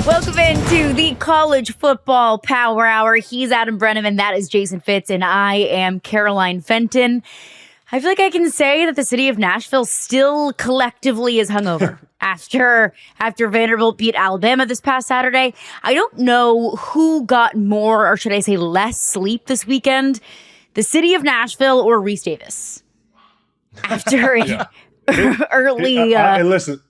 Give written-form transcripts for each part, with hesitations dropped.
Welcome into the College Football Power Hour. He's Adam Breneman, that is Jason Fitz, and I am Caroline Fenton. I feel like I can say that the city of Nashville still collectively is hungover after Vanderbilt beat Alabama this past Saturday. I don't know who got more, or should I say less, sleep this weekend, the city of Nashville or Reese Davis. After early... listen,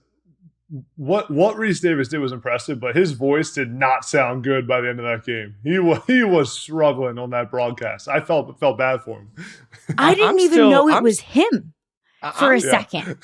what Reese Davis did was impressive, but his voice did not sound good by the end of that game. He was struggling on that broadcast. I felt bad for him. I didn't even know it was him for a second.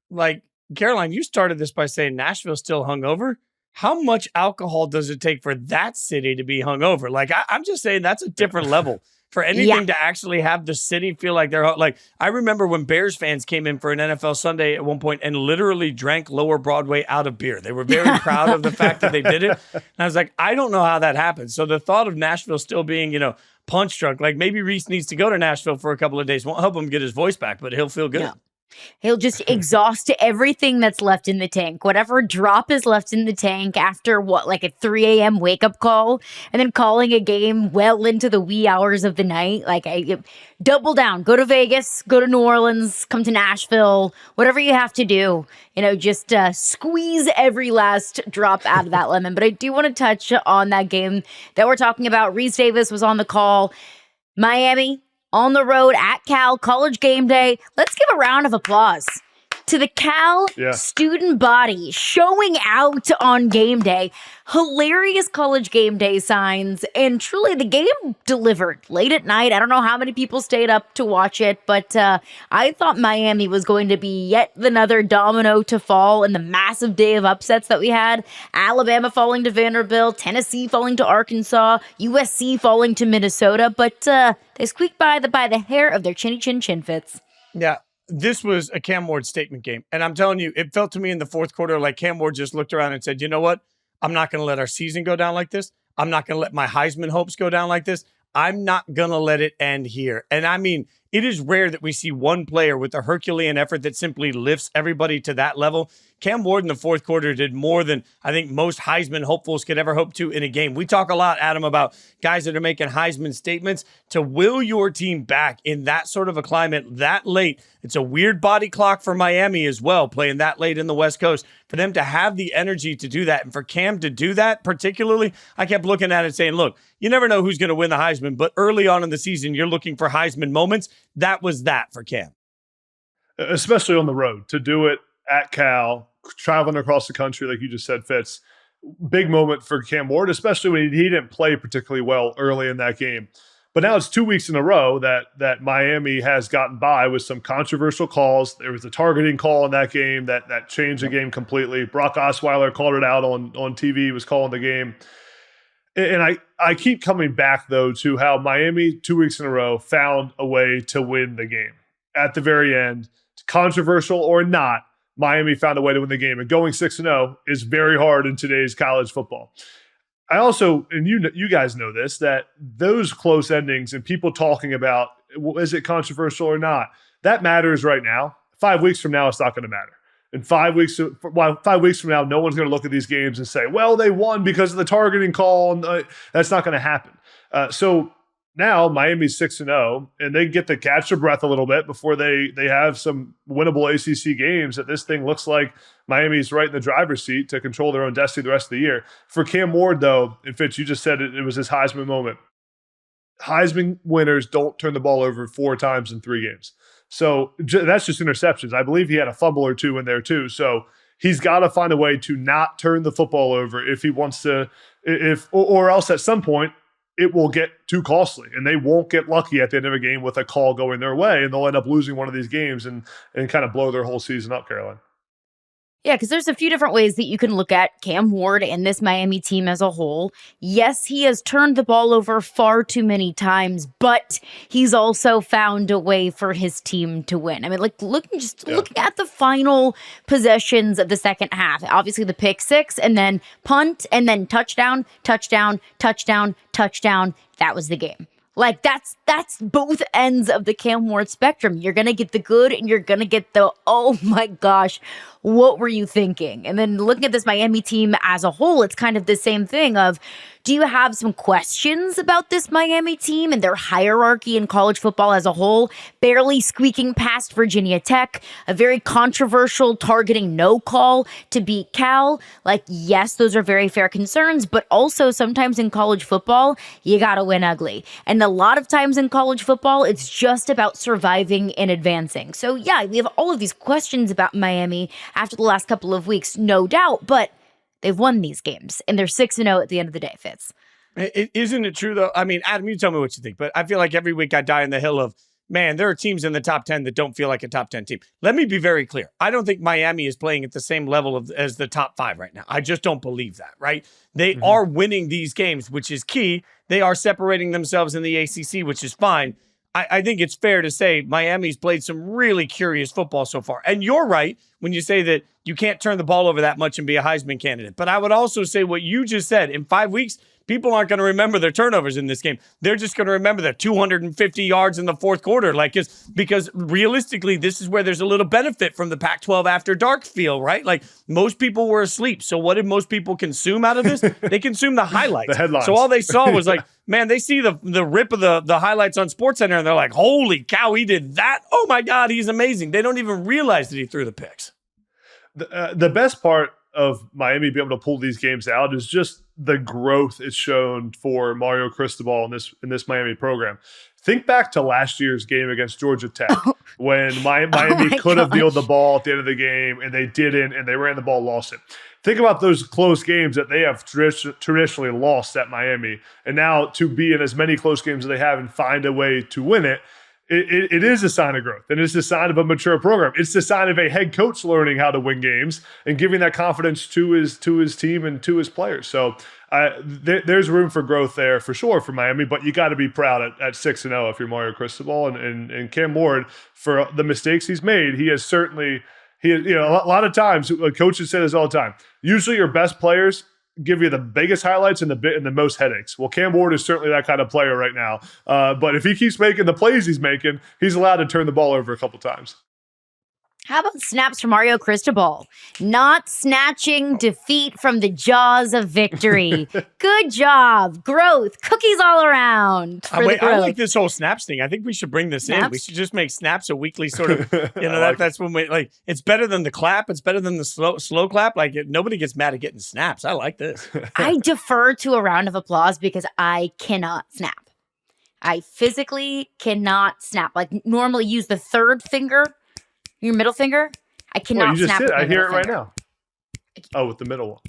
Like, Caroline, you started this by saying Nashville's still hungover. How much alcohol does it take for that city to be hungover? Like, I'm just saying that's a different level. For anything to actually have the city feel like they're like, I remember when Bears fans came in for an NFL Sunday at one point and literally drank Lower Broadway out of beer. They were very proud of the fact that they did it. And I was like, I don't know how that happened. So the thought of Nashville still being, punch drunk, like maybe Reese needs to go to Nashville for a couple of days. Won't help him get his voice back, but he'll feel good. Yeah. He'll just exhaust everything that's left in the tank. Whatever drop is left in the tank after like a 3 a.m. wake-up call, and then calling a game well into the wee hours of the night. Like, double down. Go to Vegas, go to New Orleans, come to Nashville, whatever you have to do. Just squeeze every last drop out of that lemon. But I do want to touch on that game that we're talking about. Reese Davis was on the call. Miami on the road at Cal, College game day. Let's give a round of applause to the Cal student body showing out on game day. Hilarious College game day signs, and truly the game delivered late at night. I don't know how many people stayed up to watch it, but I thought Miami was going to be yet another domino to fall in the massive day of upsets that we had. Alabama falling to Vanderbilt, Tennessee falling to Arkansas, USC falling to Minnesota, but they squeaked by the hair of their chinny chin Fits. Yeah. This was a Cam Ward statement game. And I'm telling you, it felt to me in the fourth quarter like Cam Ward just looked around and said, you know what? I'm not going to let our season go down like this. I'm not going to let my Heisman hopes go down like this. I'm not going to let it end here. And I mean, it is rare that we see one player with a Herculean effort that simply lifts everybody to that level. Cam Ward in the fourth quarter did more than I think most Heisman hopefuls could ever hope to in a game. We talk a lot, Adam, about guys that are making Heisman statements. To will your team back in that sort of a climate that late, it's a weird body clock for Miami as well, playing that late in the West Coast. For them to have the energy to do that, and for Cam to do that particularly, I kept looking at it saying, look, you never know who's going to win the Heisman, but early on in the season, you're looking for Heisman moments. That was that for Cam. Especially on the road, to do it at Cal, traveling across the country, like you just said, Fitz. Big moment for Cam Ward, especially when he didn't play particularly well early in that game. But now it's 2 weeks in a row that Miami has gotten by with some controversial calls. There was a targeting call in that game that changed the game completely. Brock Osweiler called it out on TV. He was calling the game. And I keep coming back, though, to how Miami 2 weeks in a row found a way to win the game. At the very end, controversial or not, Miami found a way to win the game. And going 6-0 is very hard in today's college football. I also, and you guys know this, that those close endings and people talking about, is it controversial or not, that matters right now. 5 weeks from now, it's not going to matter. And 5 weeks from now, no one's going to look at these games and say, well, they won because of the targeting call. And that's not going to happen. So now Miami's 6-0, and they get to catch their breath a little bit before they have some winnable ACC games. That this thing looks like Miami's right in the driver's seat to control their own destiny the rest of the year. For Cam Ward, though, and Fitz, you just said it was his Heisman moment. Heisman winners don't turn the ball over 4 times in 3 games. So that's just interceptions. I believe he had a fumble or 2 in there too. So he's got to find a way to not turn the football over if he wants to, or else at some point it will get too costly and they won't get lucky at the end of a game with a call going their way, and they'll end up losing one of these games and kind of blow their whole season up, Caroline. Yeah, because there's a few different ways that you can look at Cam Ward and this Miami team as a whole. Yes, he has turned the ball over far too many times, but he's also found a way for his team to win. I mean, like looking at the final possessions of the second half. Obviously, the pick 6, and then punt, and then touchdown, touchdown, touchdown, touchdown. That was the game. Like that's both ends of the Cam Ward spectrum. You're going to get the good and you're going to get the, oh my gosh, what were you thinking? And then looking at this Miami team as a whole, it's kind of the same thing of, do you have some questions about this Miami team and their hierarchy in college football as a whole? Barely squeaking past Virginia Tech, a very controversial targeting no call to beat Cal. Like, yes, those are very fair concerns, but also sometimes in college football, you gotta win ugly. And a lot of times in college football, it's just about surviving and advancing. So yeah, we have all of these questions about Miami after the last couple of weeks, no doubt, but they've won these games, and they're 6-0 at the end of the day, Fitz. Isn't it true, though? I mean, Adam, you tell me what you think, but I feel like every week I die on the hill of, man, there are teams in the top 10 that don't feel like a top 10 team. Let me be very clear. I don't think Miami is playing at the same level as the top 5 right now. I just don't believe that, right? They are winning these games, which is key. They are separating themselves in the ACC, which is fine. I think it's fair to say Miami's played some really curious football so far. And you're right when you say that you can't turn the ball over that much and be a Heisman candidate. But I would also say what you just said. In 5 weeks, people aren't going to remember their turnovers in this game. They're just going to remember their 250 yards in the fourth quarter. Like, it's because realistically, this is where there's a little benefit from the Pac-12 after dark feel, right? Like, most people were asleep. So what did most people consume out of this? They consumed the highlights. The headlines. So all they saw was like, man, they see the rip of the highlights on SportsCenter and they're like, holy cow, he did that. Oh my God, he's amazing. They don't even realize that he threw the picks. The best part of Miami being able to pull these games out is just the growth it's shown for Mario Cristobal in this Miami program. Think back to last year's game against Georgia Tech when Miami could have kneeled the ball at the end of the game and they didn't, and they ran the ball, lost it. Think about those close games that they have traditionally lost at Miami, and now to be in as many close games as they have and find a way to win it. It is a sign of growth, and it's a sign of a mature program. It's the sign of a head coach learning how to win games and giving that confidence to his team and to his players. So there's room for growth there for sure for Miami, but you got to be proud at 6-0 if you're Mario Cristobal and Cam Ward for the mistakes he's made. He has certainly a lot of times coaches say this all the time. Usually your best players give you the biggest highlights and the most headaches. Well, Cam Ward is certainly that kind of player right now. But if he keeps making the plays he's making, he's allowed to turn the ball over a couple times. How about snaps from Mario Cristobal? Not snatching defeat from the jaws of victory. Good job. Growth. Cookies all around. I like this whole snaps thing. I think we should bring this in. We should just make snaps a weekly sort of, that's when we like, it's better than the clap. It's better than the slow clap. Like nobody gets mad at getting snaps. I like this. I defer to a round of applause because I cannot snap. I physically cannot snap. Like normally use the third finger. Your middle finger? I cannot you just snap. I hear it right now. Oh, with the middle one.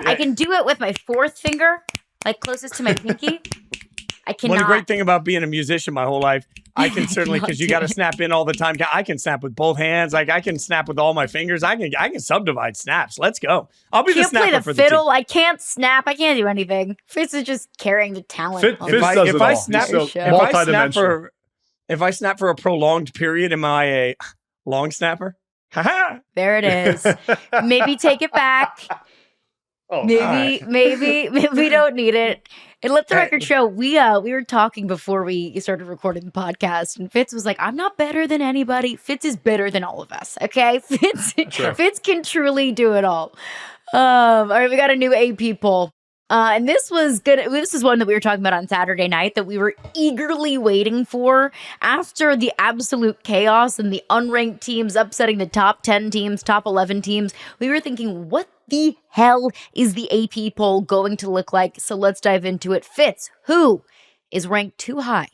I can do it with my fourth finger, like closest to my pinky. I cannot. One great thing about being a musician my whole life, I can certainly, because you got to snap in all the time. I can snap with both hands. Like I can snap with all my fingers. I can subdivide snaps. Let's go. I'll be the snapper play the for fiddle. the team. I can't snap. I can't do anything. Fitz is just carrying the talent. If I snap for a prolonged period, am I a long snapper? There it is. Maybe take it back. Maybe we don't need it. And let the record show, we were talking before we started recording the podcast, and Fitz was like, I'm not better than anybody. Fitz is better than all of us, okay? Fitz can truly do it all. All right, we got a new AP poll. And this was good. This is one that we were talking about on Saturday night that we were eagerly waiting for after the absolute chaos and the unranked teams upsetting the top 10 teams, top 11 teams. We were thinking, what the hell is the AP poll going to look like? So let's dive into it. Fitz, who is ranked too high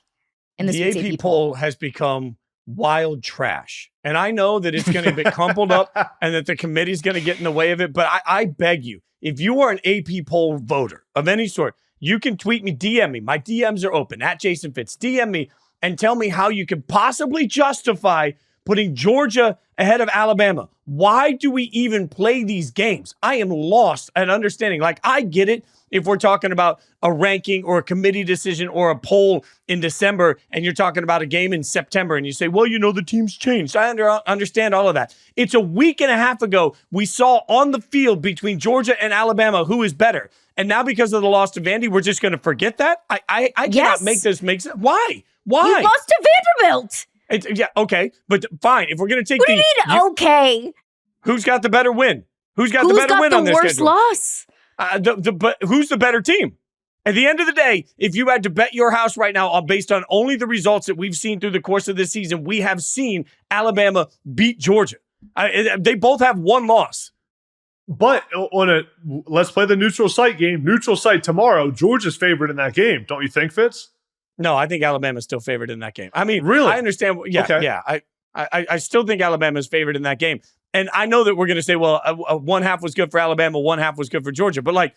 in this week's AP poll has become wild trash. And I know that it's going to get crumpled up and that the committee's going to get in the way of it. But I beg you, if you are an AP poll voter of any sort, you can tweet me, DM me. My DMs are open at Jason Fitz. DM me and tell me how you could possibly justify putting Georgia ahead of Alabama. Why do we even play these games? I am lost at understanding. Like, I get it if we're talking about a ranking or a committee decision or a poll in December and you're talking about a game in September and you say, well, the team's changed. I understand all of that. It's a week and a half ago we saw on the field between Georgia and Alabama who is better. And now because of the loss to Vandy, we're just going to forget that? I cannot make this make sense. Why? Why? You lost to Vanderbilt. Yeah, okay. But fine. If we're going to take what do you mean, okay? Who's got the better win? Who's got the better win on their schedule? Who's got the worst loss? But who's the better team? At the end of the day, if you had to bet your house right now based on only the results that we've seen through the course of this season, we have seen Alabama beat Georgia. They both have one loss. But let's play the neutral site game. Neutral site tomorrow. Georgia's favored in that game. Don't you think, Fitz? No, I think Alabama's still favored in that game. I mean, really? I understand. Yeah, okay. Yeah. I still think Alabama's favored in that game. And I know that we're going to say, well, one half was good for Alabama, one half was good for Georgia. But like,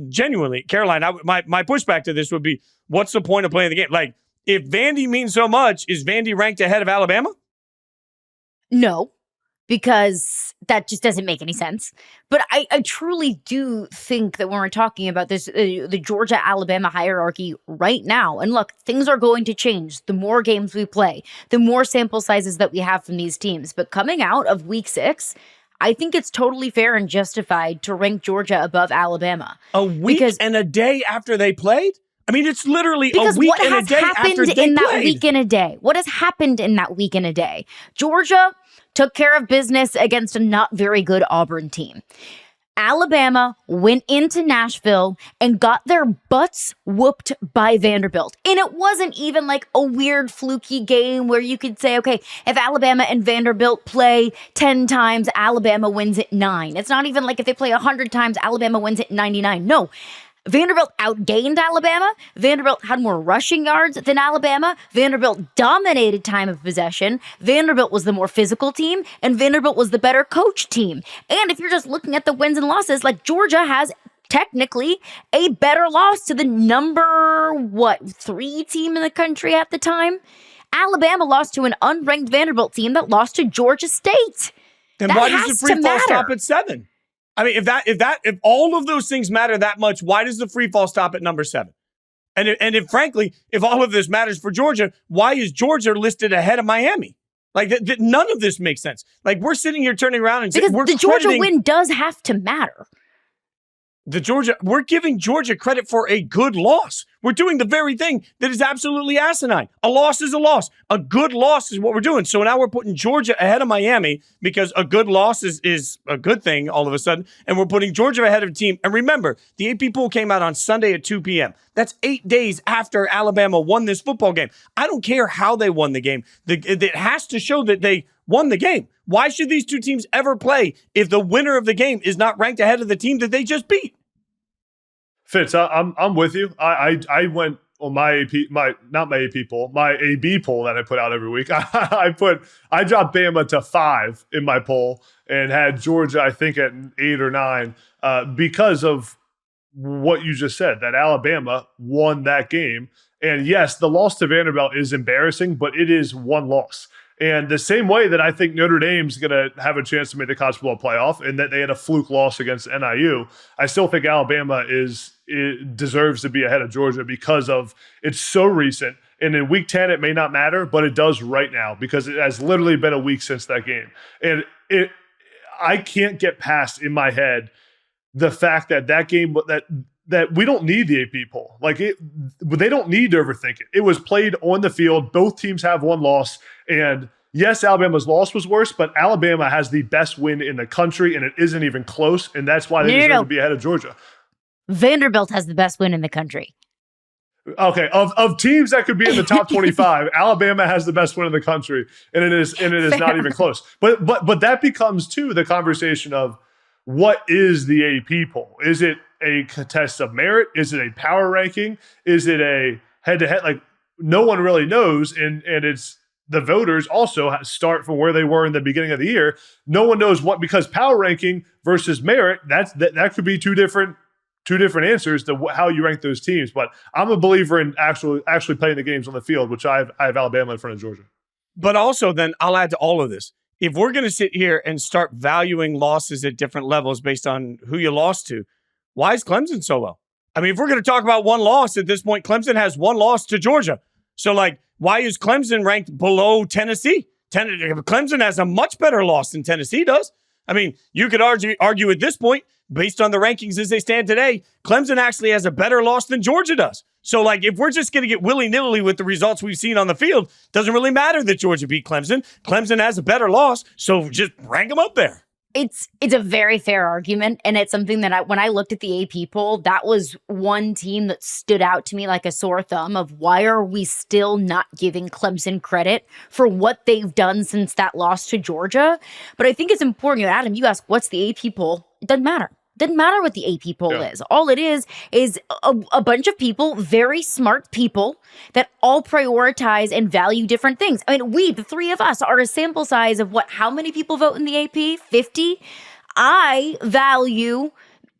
genuinely, Caroline, my pushback to this would be, what's the point of playing the game? Like, if Vandy means so much, is Vandy ranked ahead of Alabama? No, because that just doesn't make any sense. But I truly do think that when we're talking about this, the Georgia-Alabama hierarchy right now, and look, things are going to change. The more games we play, the more sample sizes that we have from these teams. But coming out of week 6, I think it's totally fair and justified to rank Georgia above Alabama. A week and a day after they played? I mean, it's literally a week and a day after they played. What has happened in that week and a day? What has happened in that week and a day? Georgia took care of business against a not very good Auburn team. Alabama went into Nashville and got their butts whooped by Vanderbilt. And it wasn't even like a weird fluky game where you could say, okay, if Alabama and Vanderbilt play 10 times, Alabama wins at 9. It's not even like if they play 100 times, Alabama wins at 99. No. Vanderbilt outgained Alabama. Vanderbilt had more rushing yards than Alabama. Vanderbilt dominated time of possession. Vanderbilt was the more physical team, and Vanderbilt was the better coach team. And if you're just looking at the wins and losses, like Georgia has technically a better loss to the number, 3 team in the country at the time. Alabama lost to an unranked Vanderbilt team that lost to Georgia State. Then why does the free fall stop at 7? I mean, if all of those things matter that much, why does the free fall stop at number 7? And if frankly, if all of this matters for Georgia, why is Georgia listed ahead of Miami? Like none of this makes sense. Like we're sitting here turning around and saying the Georgia win does have to matter. We're giving Georgia credit for a good loss. We're doing the very thing that is absolutely asinine. A loss is a loss. A good loss is what we're doing. So now we're putting Georgia ahead of Miami because a good loss is a good thing all of a sudden. And we're putting Georgia ahead of a team. And remember, the AP poll came out on Sunday at 2 p.m. That's 8 days after Alabama won this football game. I don't care how they won the game. It has to show that they won the game. Why should these two teams ever play if the winner of the game is not ranked ahead of the team that they just beat? Fitz, I'm with you. I went on my AP, my AB poll that I put out every week. I dropped Bama to 5 in my poll and had Georgia, I think, at 8 or 9 because of what you just said, that Alabama won that game. And yes, the loss to Vanderbilt is embarrassing, but it is one loss. And the same way that I think Notre Dame's going to have a chance to make the college football playoff and that they had a fluke loss against NIU, I still think Alabama deserves to be ahead of Georgia because of it's so recent. And in week 10, it may not matter, but it does right now because it has literally been a week since that game. And I can't get past in my head the fact that game that we don't need the AP poll. They don't need to overthink it. It was played on the field. Both teams have one loss. And yes, Alabama's loss was worse, but Alabama has the best win in the country, and it isn't even close. And that's why they deserve to be ahead of Georgia. Vanderbilt has the best win in the country. Okay, of teams that could be in the top 25, Alabama has the best win in the country, and it is not even close. But that becomes too the conversation of what is the AP poll? Is it a test of merit? Is it a power ranking? Is it a head-to-head? Like no one really knows, and it's the voters also start from where they were in the beginning of the year. No one knows what, because power ranking versus merit, that could be two different answers to how you rank those teams. But I'm a believer in actually playing the games on the field, which I have Alabama in front of Georgia. But also then I'll add to all of this. If we're going to sit here and start valuing losses at different levels based on who you lost to, why is Clemson so low? I mean, if we're going to talk about one loss at this point, Clemson has one loss to Georgia. So why is Clemson ranked below Tennessee? Clemson has a much better loss than Tennessee does. I mean, you could argue at this point, based on the rankings as they stand today, Clemson actually has a better loss than Georgia does. So, like, if we're just going to get willy-nilly with the results we've seen on the field, doesn't really matter that Georgia beat Clemson. Clemson has a better loss, so just rank them up there. It's a very fair argument, and it's something that when I looked at the AP poll, that was one team that stood out to me like a sore thumb of why are we still not giving Clemson credit for what they've done since that loss to Georgia. But I think it's important. Adam, you ask, what's the AP poll? It doesn't matter. Doesn't matter what the AP poll is. All it is a bunch of people, very smart people, that all prioritize and value different things. I mean, we, the three of us, are a sample size of how many people vote in the AP? 50? I value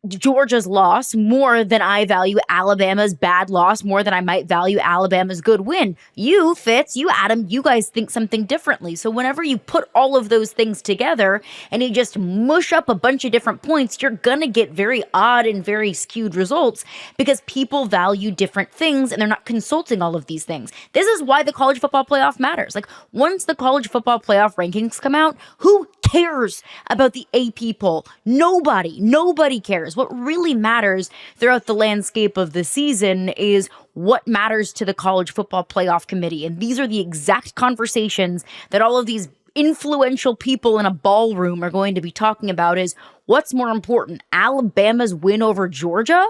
Georgia's loss more than I value Alabama's bad loss, more than I might value Alabama's good win. You, Fitz, you, Adam, you guys think something differently. So whenever you put all of those things together and you just mush up a bunch of different points, you're going to get very odd and very skewed results because people value different things and they're not consulting all of these things. This is why the college football playoff matters. Like, once the college football playoff rankings come out, who cares about the AP poll? Nobody cares. What really matters throughout the landscape of the season is what matters to the college football playoff committee. And these are the exact conversations that all of these influential people in a ballroom are going to be talking about is what's more important, Alabama's win over Georgia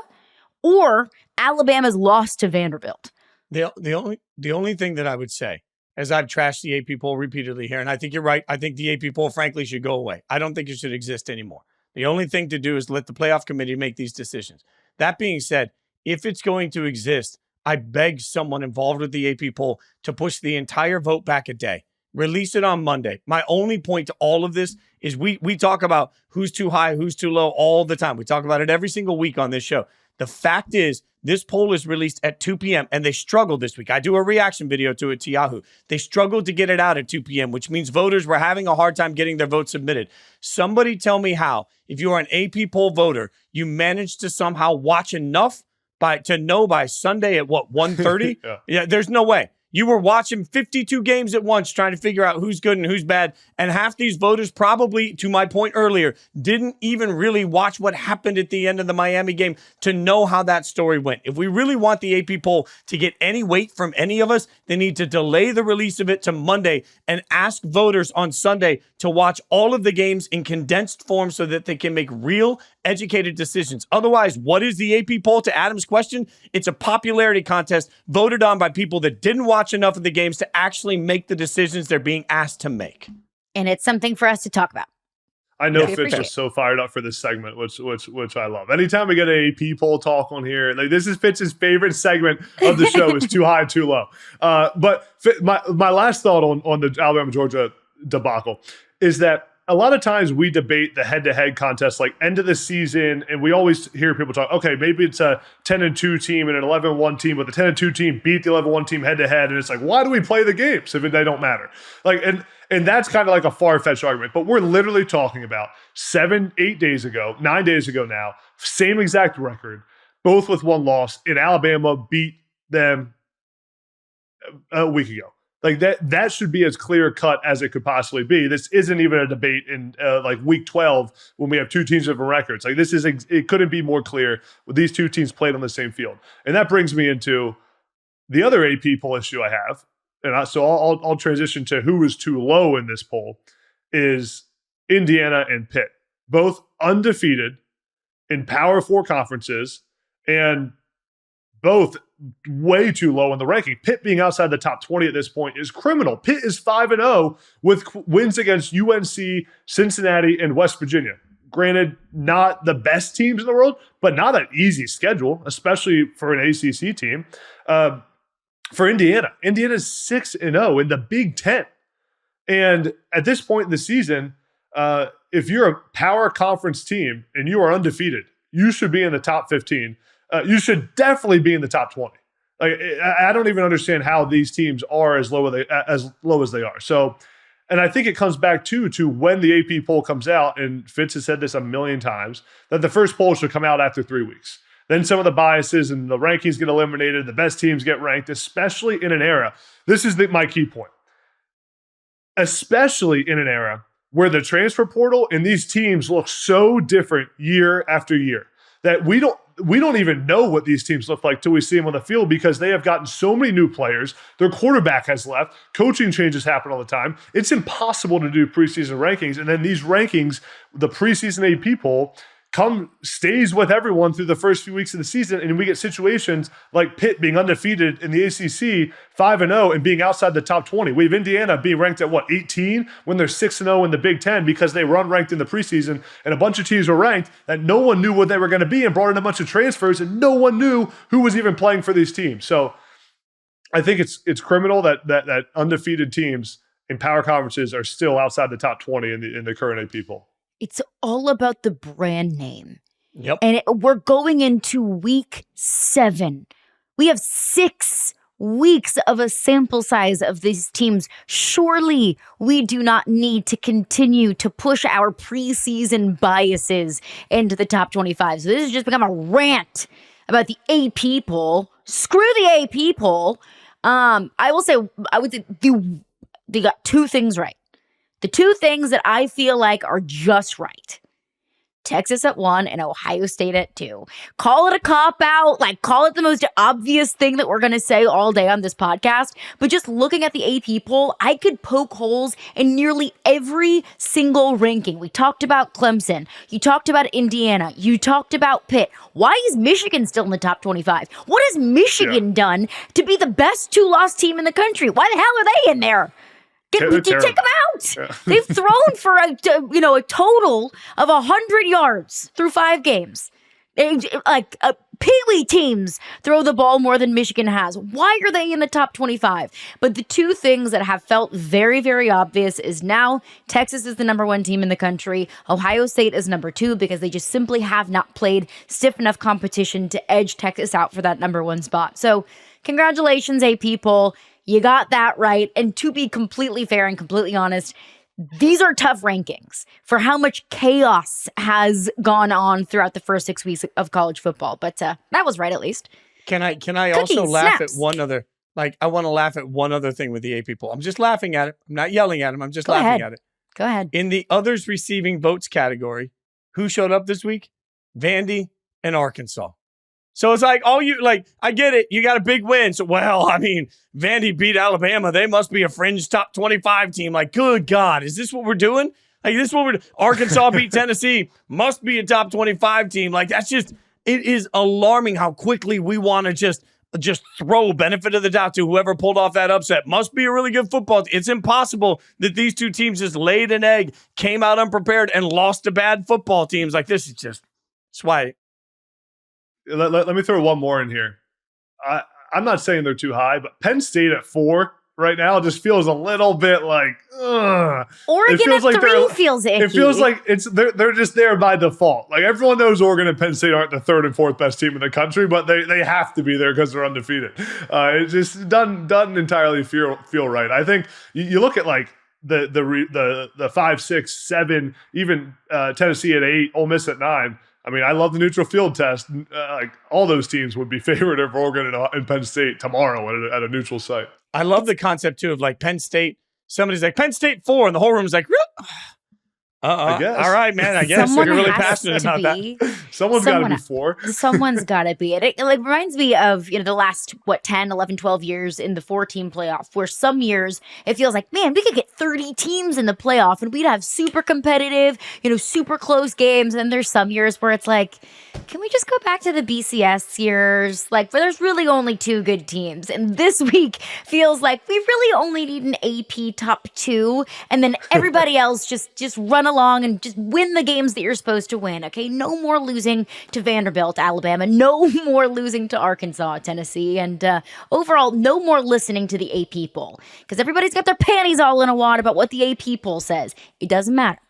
or Alabama's loss to Vanderbilt? The only thing that I would say, as I've trashed the AP poll repeatedly here, and I think you're right, I think the AP poll, frankly, should go away. I don't think it should exist anymore. The only thing to do is let the playoff committee make these decisions. That being said, if it's going to exist, I beg someone involved with the AP poll to push the entire vote back a day. Release it on Monday. My only point to all of this is we talk about who's too high, who's too low all the time. We talk about it every single week on this show. The fact is, this poll is released at 2 p.m. and they struggled this week. I do a reaction video to it to Yahoo. They struggled to get it out at 2 p.m., which means voters were having a hard time getting their votes submitted. Somebody tell me how, if you are an AP poll voter, you managed to somehow watch enough to know by Sunday at 1:30? Yeah, there's no way. You were watching 52 games at once trying to figure out who's good and who's bad. And half these voters probably, to my point earlier, didn't even really watch what happened at the end of the Miami game to know how that story went. If we really want the AP poll to get any weight from any of us, they need to delay the release of it to Monday and ask voters on Sunday to watch all of the games in condensed form so that they can make real, educated decisions. Otherwise, what is the AP poll? To Adam's question, it's a popularity contest voted on by people that didn't watch enough of the games to actually make the decisions they're being asked to make. And it's something for us to talk about. I know Fitz was so fired up for this segment, which I love. Anytime we get an AP poll talk on here, like, this is Fitz's favorite segment of the show is too high, too low. But my last thought on the Alabama-Georgia debacle is that a lot of times we debate the head-to-head contest, like end of the season, and we always hear people talk, okay, maybe it's a 10-2 team and an 11-1 team, but the 10-2 team beat the 11-1 team head-to-head, and it's like, why do we play the games if they don't matter? Like, and that's kind of like a far-fetched argument, but we're literally talking about 9 days ago now, same exact record, both with one loss, and Alabama beat them a week ago. Like, that should be as clear cut as it could possibly be. This isn't even a debate in like week 12 when we have two teams with different records. Like, this is it couldn't be more clear. These two teams played on the same field, and that brings me into the other AP poll issue I have. And I'll transition to who is too low in this poll is Indiana and Pitt, both undefeated in Power 4 conferences and both way too low in the ranking. Pitt being outside the top 20 at this point is criminal. Pitt is 5-0 with wins against UNC, Cincinnati, and West Virginia. Granted, not the best teams in the world, but not an easy schedule, especially for an ACC team. For Indiana's 6-0 in the Big Ten. And at this point in the season, if you're a power conference team and you are undefeated, you should be in the top 15. You should definitely be in the top 20. Like, I don't even understand how these teams are as low as they are. So, and I think it comes back to when the AP poll comes out, and Fitz has said this a million times, that the first poll should come out after 3 weeks. Then some of the biases and the rankings get eliminated. The best teams get ranked, especially in an era. This is my key point. Especially in an era where the transfer portal and these teams look so different year after year that we don't even know what these teams look like till we see them on the field, because they have gotten so many new players. Their quarterback has left. Coaching changes happen all the time. It's impossible to do preseason rankings. And then these rankings, the preseason AP poll, stays with everyone through the first few weeks of the season, and we get situations like Pitt being undefeated in the ACC, 5-0, and being outside the top 20. We have Indiana being ranked at 18 when they're 6-0 in the Big Ten because they were unranked in the preseason, and a bunch of teams were ranked that no one knew what they were going to be and brought in a bunch of transfers, and no one knew who was even playing for these teams. So I think it's criminal that undefeated teams in power conferences are still outside the top 20 in the current AP poll. It's all about the brand name. Yep. And we're going into week 7. We have 6 weeks of a sample size of these teams. Surely we do not need to continue to push our preseason biases into the top 25. So this has just become a rant about the AP poll. Screw the AP poll. I would say they got 2 things right. The 2 things that I feel like are just right. Texas at 1 and Ohio State at 2. Call it a cop-out, call it the most obvious thing that we're going to say all day on this podcast. But just looking at the AP poll, I could poke holes in nearly every single ranking. We talked about Clemson. You talked about Indiana. You talked about Pitt. Why is Michigan still in the top 25? What has Michigan done to be the best 2-loss team in the country? Why the hell are they in there? Take them out. Yeah. They've thrown for a total of 100 yards through 5 games. Pee-wee teams throw the ball more than Michigan has. Why are they in the top 25? But the 2 things that have felt very, very obvious is now Texas is the number 1 team in the country. Ohio State is number 2 because they just simply have not played stiff enough competition to edge Texas out for that number 1 spot. So congratulations, AP poll. You got that right. And to be completely fair and completely honest, these are tough rankings for how much chaos has gone on throughout the first 6 weeks of college football. But that was right, at least. Can I also laugh at one other, I want to laugh at one other thing with the AP poll. I'm just laughing at it. I'm not yelling at him. I'm just laughing at it. Go ahead. In the others receiving votes category, who showed up this week? Vandy and Arkansas. So it's I get it. You got a big win. So, Vandy beat Alabama. They must be a fringe top 25 team. Good God, is this what we're doing? This is what we're doing. Arkansas beat Tennessee. Must be a top 25 team. That's just, it is alarming how quickly we want to just throw benefit of the doubt to whoever pulled off that upset. Must be a really good football team. It's impossible that these 2 teams just laid an egg, came out unprepared, and lost to bad football teams. This is just, it's why. Let me throw one more in here. I'm not saying they're too high, but Penn State at 4 right now just feels a little bit ugh. Oregon at 3 feels icky. It feels like they're just there by default. Everyone knows Oregon and Penn State aren't the 3rd and 4th best team in the country, but they have to be there because they're undefeated. It just doesn't entirely feel right. I think you look at the 5, 6, 7, even Tennessee at 8, Ole Miss at 9. I love the neutral field test. All those teams would be favored over Oregon and Penn State tomorrow at a neutral site. I love the concept, too, of Penn State. Somebody's Penn State 4, and the whole room's I guess. All right, man. I guess you're really passionate about that. Someone's got to be 4. Someone's got to be. It reminds me of the last 10, 11, 12 years in the 4-team playoff, where some years it feels like, man, we could get 30 teams in the playoff and we'd have super competitive, super close games. And there's some years where it's can we just go back to the BCS years? Where there's really only 2 good teams. And this week feels like we really only need an AP top 2, and then everybody else just run along and just win the games that you're supposed to win. Okay, no more losing to Vanderbilt, Alabama. No more losing to Arkansas, Tennessee, and overall, no more listening to the AP poll, because everybody's got their panties all in a wad about what the AP poll says. It doesn't matter.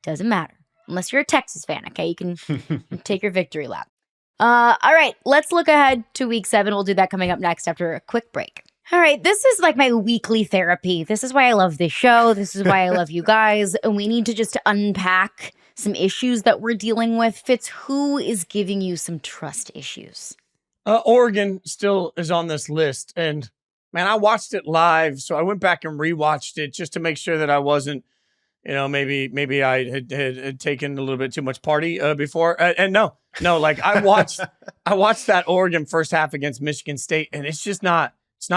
Doesn't matter unless you're a Texas fan. Okay, you can take your victory lap. All right, let's look ahead to week 7. We'll do that coming up next after a quick break. All right, this is my weekly therapy. This is why I love this show. This is why I love you guys. And we need to just unpack some issues that we're dealing with. Fitz, who is giving you some trust issues? Oregon still is on this list. And, man, I watched it live, so I went back and rewatched it just to make sure that I wasn't, maybe I had taken a little bit too much party before. And no, like I watched that Oregon first half against Michigan State, and it's not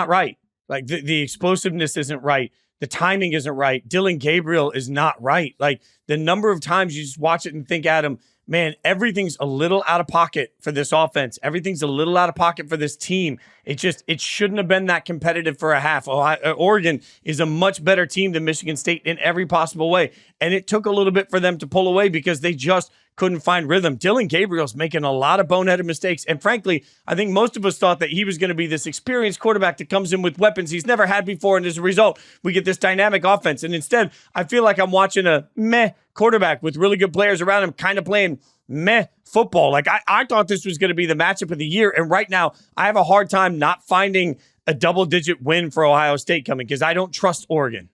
right. Like the explosiveness isn't right. The timing isn't right. Dylan Gabriel is not right. Like the number of times you just watch it and think, Adam, man, everything's a little out of pocket for this offense. Everything's a little out of pocket for this team. It shouldn't have been that competitive for a half. Oregon is a much better team than Michigan State in every possible way. And it took a little bit for them to pull away because they just couldn't find rhythm. Dylan Gabriel's making a lot of boneheaded mistakes. And frankly, I think most of us thought that he was going to be this experienced quarterback that comes in with weapons he's never had before. And as a result, we get this dynamic offense. And instead, I feel like I'm watching a meh quarterback with really good players around him, kind of playing meh football. Like I thought this was going to be the matchup of the year. And right now, I have a hard time not finding a double-digit win for Ohio State coming because I don't trust Oregon.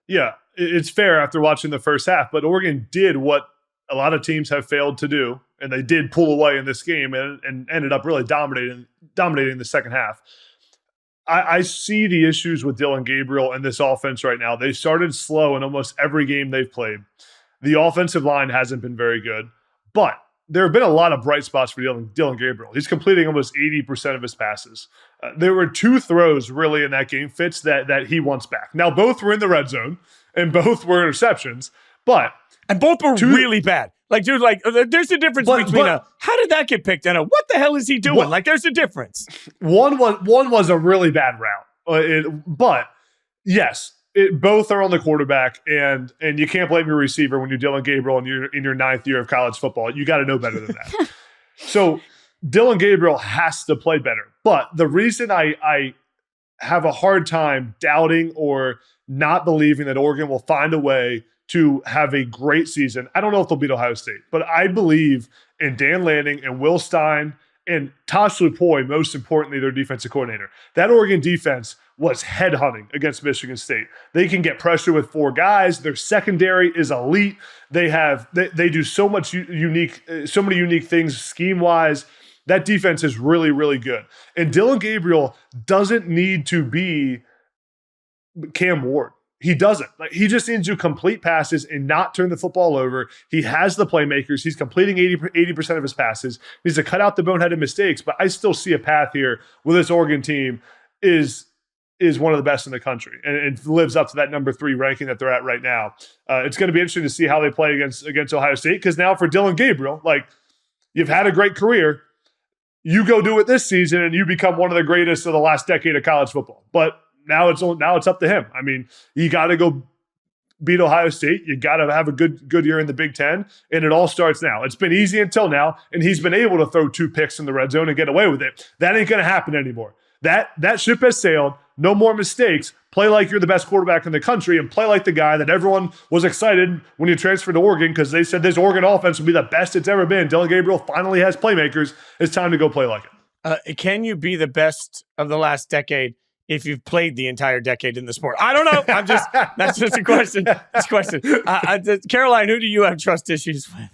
Yeah, it's fair after watching the first half, but Oregon did what a lot of teams have failed to do, and they did pull away in this game and ended up really dominating the second half. I see the issues with Dylan Gabriel and this offense right now. They started slow in almost every game they've played. The offensive line hasn't been very good, but there have been a lot of bright spots for Dylan Gabriel. He's completing almost 80% of his passes. There were two throws really in that game, Fitz, that he wants back. Now, both were in the red zone, and both were interceptions, and both were really bad. Like, dude, there's a difference between how did that get picked and what the hell is he doing? There's a difference. One was a really bad route. But yes, both are on the quarterback, and you can't blame your receiver when you're Dylan Gabriel and you're in your 9th year of college football. You got to know better than that. So Dylan Gabriel has to play better. But the reason I have a hard time doubting or not believing that Oregon will find a way to have a great season. I don't know if they'll beat Ohio State, but I believe in Dan Lanning and Will Stein and Tosh Lupoy, most importantly, their defensive coordinator. That Oregon defense was headhunting against Michigan State. They can get pressure with 4 guys. Their secondary is elite. They do so many unique things scheme-wise. That defense is really, really good. And Dylan Gabriel doesn't need to be Cam Ward. He doesn't. He just needs to complete passes and not turn the football over. He has the playmakers. He's completing 80% of his passes. He needs to cut out the boneheaded mistakes, but I still see a path here where this Oregon team is one of the best in the country and lives up to that number 3 ranking that they're at right now. It's going to be interesting to see how they play against Ohio State, because now for Dylan Gabriel, you've had a great career. You go do it this season and you become one of the greatest of the last decade of college football. But now it's up to him. I mean, you got to go beat Ohio State. You got to have a good year in the Big Ten, and it all starts now. It's been easy until now, and he's been able to throw 2 picks in the red zone and get away with it. That ain't going to happen anymore. That ship has sailed. No more mistakes. Play like you're the best quarterback in the country, and play like the guy that everyone was excited when you transferred to Oregon because they said this Oregon offense will be the best it's ever been. Dylan Gabriel finally has playmakers. It's time to go play like it. Can you be the best of the last decade if you've played the entire decade in the sport? I don't know. That's just a question. It's a question. Caroline, who do you have trust issues with?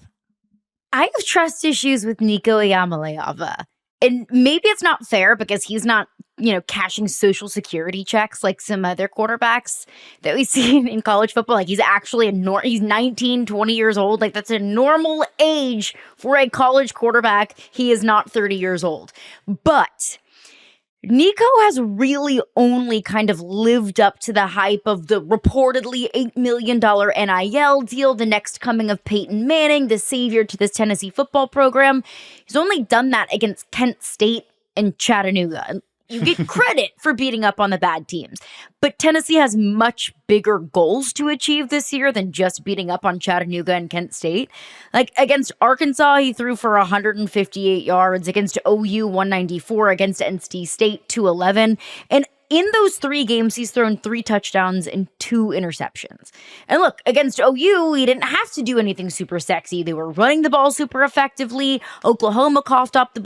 I have trust issues with Nico Iamaleava. And maybe it's not fair because he's not, cashing social security checks like some other quarterbacks that we see in college football. He's actually he's 19, 20 years old. That's a normal age for a college quarterback. He is not 30 years old. But Nico has really only kind of lived up to the hype of the reportedly $8 million NIL deal, the next coming of Peyton Manning, the savior to this Tennessee football program. He's only done that against Kent State and Chattanooga. And you get credit for beating up on the bad teams. But Tennessee has much bigger goals to achieve this year than just beating up on Chattanooga and Kent State. Against Arkansas, he threw for 158 yards. Against OU, 194. Against NC State, 211. And in those 3 games, he's thrown 3 touchdowns and 2 interceptions. And look, against OU, he didn't have to do anything super sexy. They were running the ball super effectively. Oklahoma coughed up the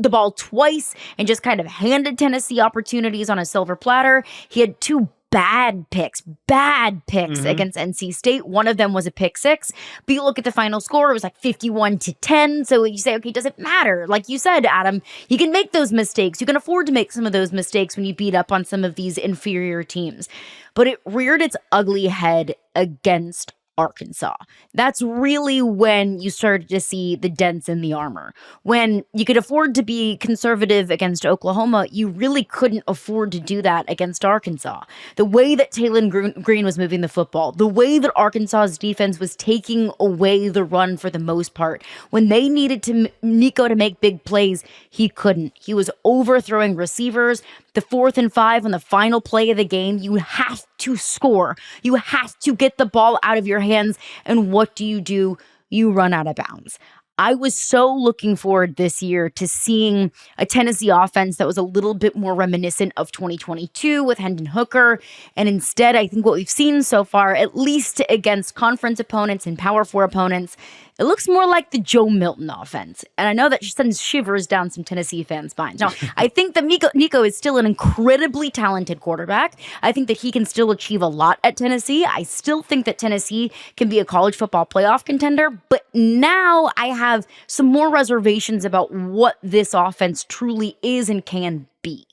ball twice and just kind of handed Tennessee opportunities on a silver platter. He had 2 bad picks against NC State. One of them was a pick six, but you look at the final score, it was like 51-10. So you say, okay, does it matter? Like you said, Adam, you can make those mistakes. You can afford to make some of those mistakes when you beat up on some of these inferior teams. But it reared its ugly head against Arkansas. That's really when you started to see the dents in the armor. When you could afford to be conservative against Oklahoma, you really couldn't afford to do that against Arkansas. The way that Taylon Green was moving the football, the way that Arkansas's defense was taking away the run for the most part, when they needed Nico to make big plays, he couldn't. He was overthrowing receivers. The 4th and 5 on the final play of the game, you have to score. You have to get the ball out of your hands. And what do? You run out of bounds. I was so looking forward this year to seeing a Tennessee offense that was a little bit more reminiscent of 2022 with Hendon Hooker. And instead, I think what we've seen so far, at least against conference opponents and Power 4 opponents, it looks more like the Joe Milton offense. And I know that sends shivers down some Tennessee fans' spines. Now, I think that Nico is still an incredibly talented quarterback. I think that he can still achieve a lot at Tennessee. I still think that Tennessee can be a college football playoff contender. But now I have some more reservations about what this offense truly is and can be.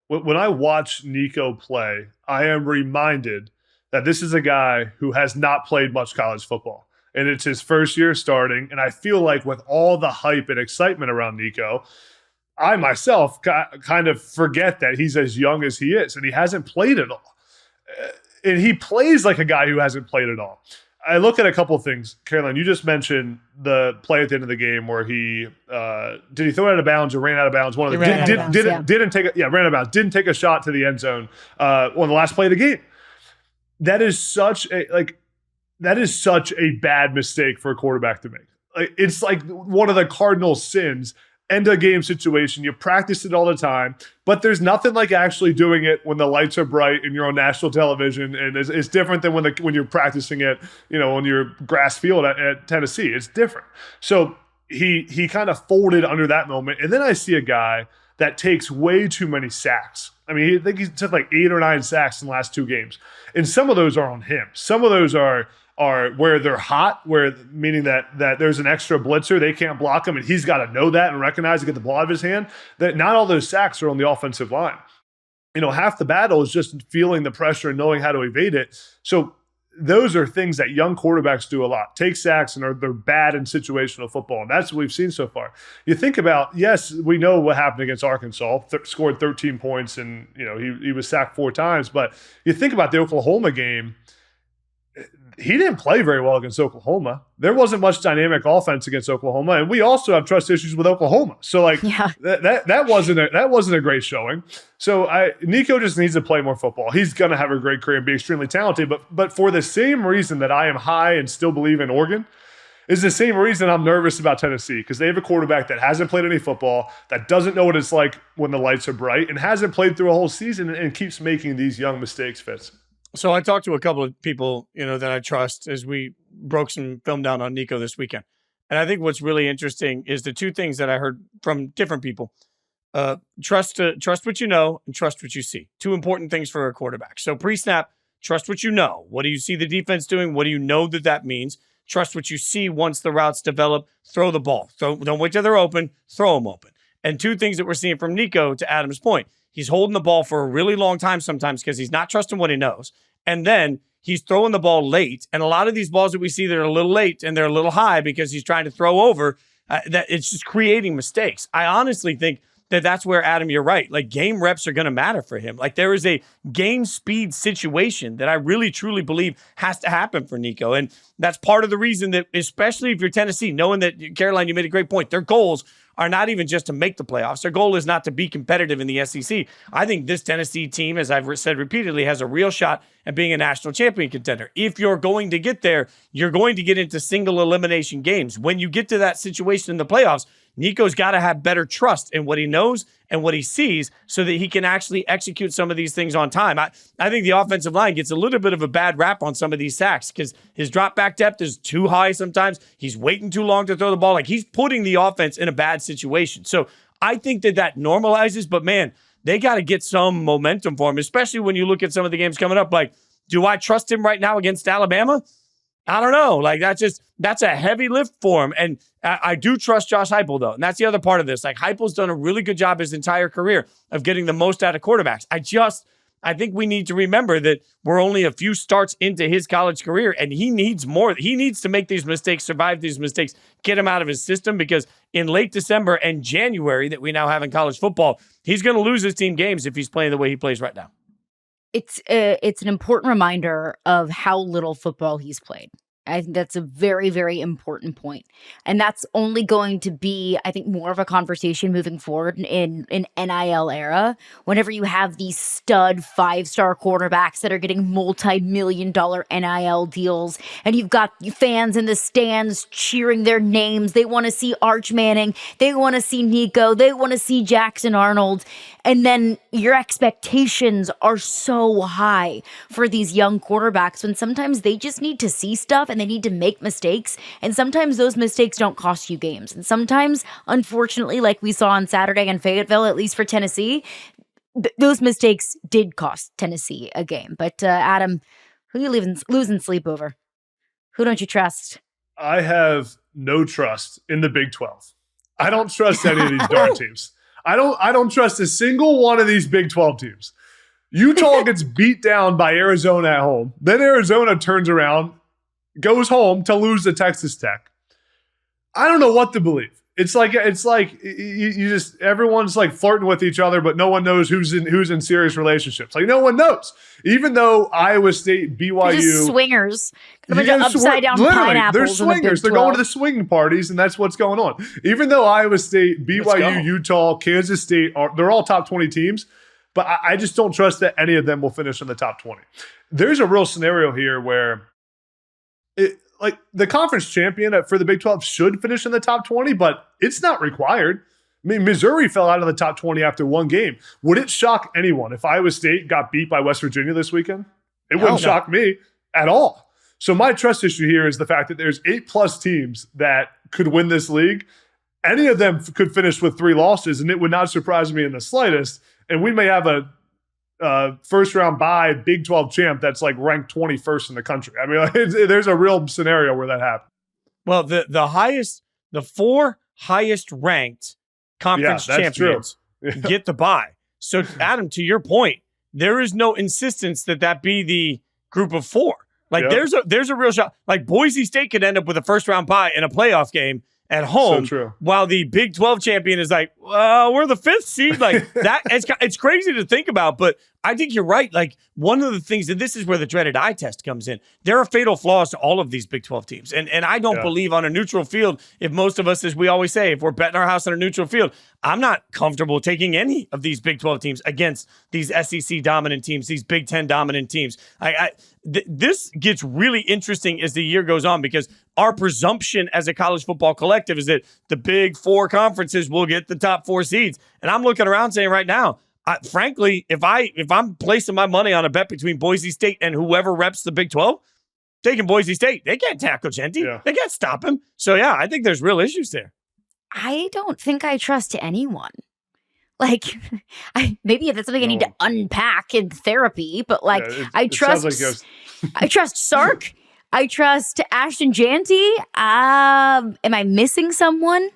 When I watch Nico play, I am reminded that this is a guy who has not played much college football. And it's his first year starting. And I feel like with all the hype and excitement around Nico, I myself kind of forget that he's as young as he is and he hasn't played at all. And he plays like a guy who hasn't played at all. I look at a couple of things. Caroline, you just mentioned the play at the end of the game where he did he throw it out of bounds or ran out of bounds? One of them ran out of bounds. Didn't take a shot to the end zone on the last play of the game. That is such a bad mistake for a quarterback to make. It's like one of the cardinal sins. End of game situation. You practice it all the time, but there's nothing like actually doing it when the lights are bright and you're on national television. And it's different than when you're practicing it, on your grass field at Tennessee. It's different. So he kind of folded under that moment. And then I see a guy that takes way too many sacks. I mean, I think he took like 8 or 9 sacks in the last 2 games. And some of those are on him. Some of those are where they're hot, meaning that there's an extra blitzer, they can't block him, and he's got to know that and recognize to get the ball out of his hand. That not all those sacks are on the offensive line. Half the battle is just feeling the pressure and knowing how to evade it. So those are things that young quarterbacks do a lot. Take sacks and they're bad in situational football, and that's what we've seen so far. You think about, yes, we know what happened against Arkansas, scored 13 points, and he was sacked 4 times. But you think about the Oklahoma game. He didn't play very well against Oklahoma. There wasn't much dynamic offense against Oklahoma, and we also have trust issues with Oklahoma. So, that wasn't a great showing. So, Nico just needs to play more football. He's going to have a great career and be extremely talented. But for the same reason that I am high and still believe in Oregon, is the same reason I'm nervous about Tennessee, because they have a quarterback that hasn't played any football, that doesn't know what it's like when the lights are bright, and hasn't played through a whole season and keeps making these young mistakes, Fitz. So I talked to a couple of people, that I trust as we broke some film down on Nico this weekend. And I think what's really interesting is the 2 things that I heard from different people. Trust what you know and trust what you see. 2 important things for a quarterback. So pre-snap, trust what you know. What do you see the defense doing? What do you know that means? Trust what you see once the routes develop. Throw the ball. Don't wait till they're open. Throw them open. And 2 things that we're seeing from Nico, to Adam's point. He's holding the ball for a really long time sometimes because he's not trusting what he knows. And then he's throwing the ball late. And a lot of these balls that we see that are a little late and they're a little high because he's trying to throw over, that it's just creating mistakes. I honestly think that's where, Adam, you're right. Like, game reps are going to matter for him. Like, there is a game speed situation that I really, truly believe has to happen for Nico. And that's part of the reason that, especially if you're Tennessee, knowing that, Caroline, you made a great point, their goals are not even just to make the playoffs. Their goal is not to be competitive in the SEC. I think this Tennessee team, as I've said repeatedly, has a real shot at being a national champion contender. If you're going to get there, you're going to get into single elimination games. When you get to that situation in the playoffs, Nico's got to have better trust in what he knows and what he sees so that he can actually execute some of these things on time. I think the offensive line gets a little bit of a bad rap on some of these sacks because his drop back depth is too high sometimes. He's waiting too long to throw the ball. Like, he's putting the offense in a bad situation. So I think that normalizes, but man, they got to get some momentum for him, especially when you look at some of the games coming up. Like, do I trust him right now against Alabama? I don't know. Like, that's a heavy lift for him. And I do trust Josh Heupel, though. And that's the other part of this. Like, Heupel's done a really good job his entire career of getting the most out of quarterbacks. I think we need to remember that we're only a few starts into his college career, and he needs more. He needs to make these mistakes, survive these mistakes, get him out of his system, because in late December and January that we now have in college football, he's going to lose his team games if he's playing the way he plays right now. It's an important reminder of how little football he's played. I think that's a very, very important point. And that's only going to be, I think, more of a conversation moving forward in NIL era. Whenever you have these stud 5-star quarterbacks that are getting multi-million-dollar NIL deals, and you've got fans in the stands cheering their names. They want to see Arch Manning. They want to see Nico. They want to see Jackson Arnold. And then your expectations are so high for these young quarterbacks when sometimes they just need to see stuff and they need to make mistakes. And sometimes those mistakes don't cost you games. And sometimes, unfortunately, like we saw on Saturday in Fayetteville, at least for Tennessee, those mistakes did cost Tennessee a game. But Adam, who are you losing sleep over? Who don't you trust? I have no trust in the Big 12. I don't trust any of these darn teams. I don't trust a single one of these Big 12 teams. Utah gets beat down by Arizona at home. Then Arizona turns around, goes home to lose to Texas Tech. I don't know what to believe. It's like you just, everyone's like flirting with each other, but no one knows who's in serious relationships. Like, no one knows. Even though Iowa State, BYU, they're just swingers, a bunch of upside down pineapples. They're swingers. They're going to the swinging parties, and that's what's going on. Even though Iowa State, BYU, Utah, Kansas State they're all top 20 teams, but I just don't trust that any of them will finish in the top 20. There's a real scenario here where like the conference champion for the Big 12 should finish in the top 20, but it's not required. I mean, Missouri fell out of the top 20 after one game. Would it shock anyone if Iowa State got beat by West Virginia this weekend? It wouldn't shock me at all. So my trust issue here is the fact that there's 8+ teams that could win this league. Any of them could finish with 3 losses, and it would not surprise me in the slightest. And we may have a first round bye Big 12 champ that's like ranked 21st in the country. I mean, there's a real scenario where that happens. Well, the 4 highest ranked conference champions get the bye. So, Adam, to your point, there is no insistence that be the group of 4. Like, there's a real shot. Like, Boise State could end up with a first round bye in a playoff game at home, while the Big 12 champion is like, we're the 5th seed. Like that, it's crazy to think about, but I think you're right. Like, one of the things, and this is where the dreaded eye test comes in, there are fatal flaws to all of these Big 12 teams. And I don't believe on a neutral field, if most of us, as we always say, if we're betting our house on a neutral field, I'm not comfortable taking any of these Big 12 teams against these SEC dominant teams, these Big 10 dominant teams. This gets really interesting as the year goes on, because our presumption as a college football collective is that the Big 4 conferences will get the top 4 seeds. And I'm looking around saying right now, frankly, if I'm placing my money on a bet between Boise State and whoever reps the Big 12, taking Boise State, they can't tackle Genty. Yeah. They can't stop him. So, yeah, I think there's real issues there. I don't think I trust anyone. Like, maybe that's something I need to unpack in therapy, but like, I trust Sark. I trust Ashton Janty. Am I missing someone?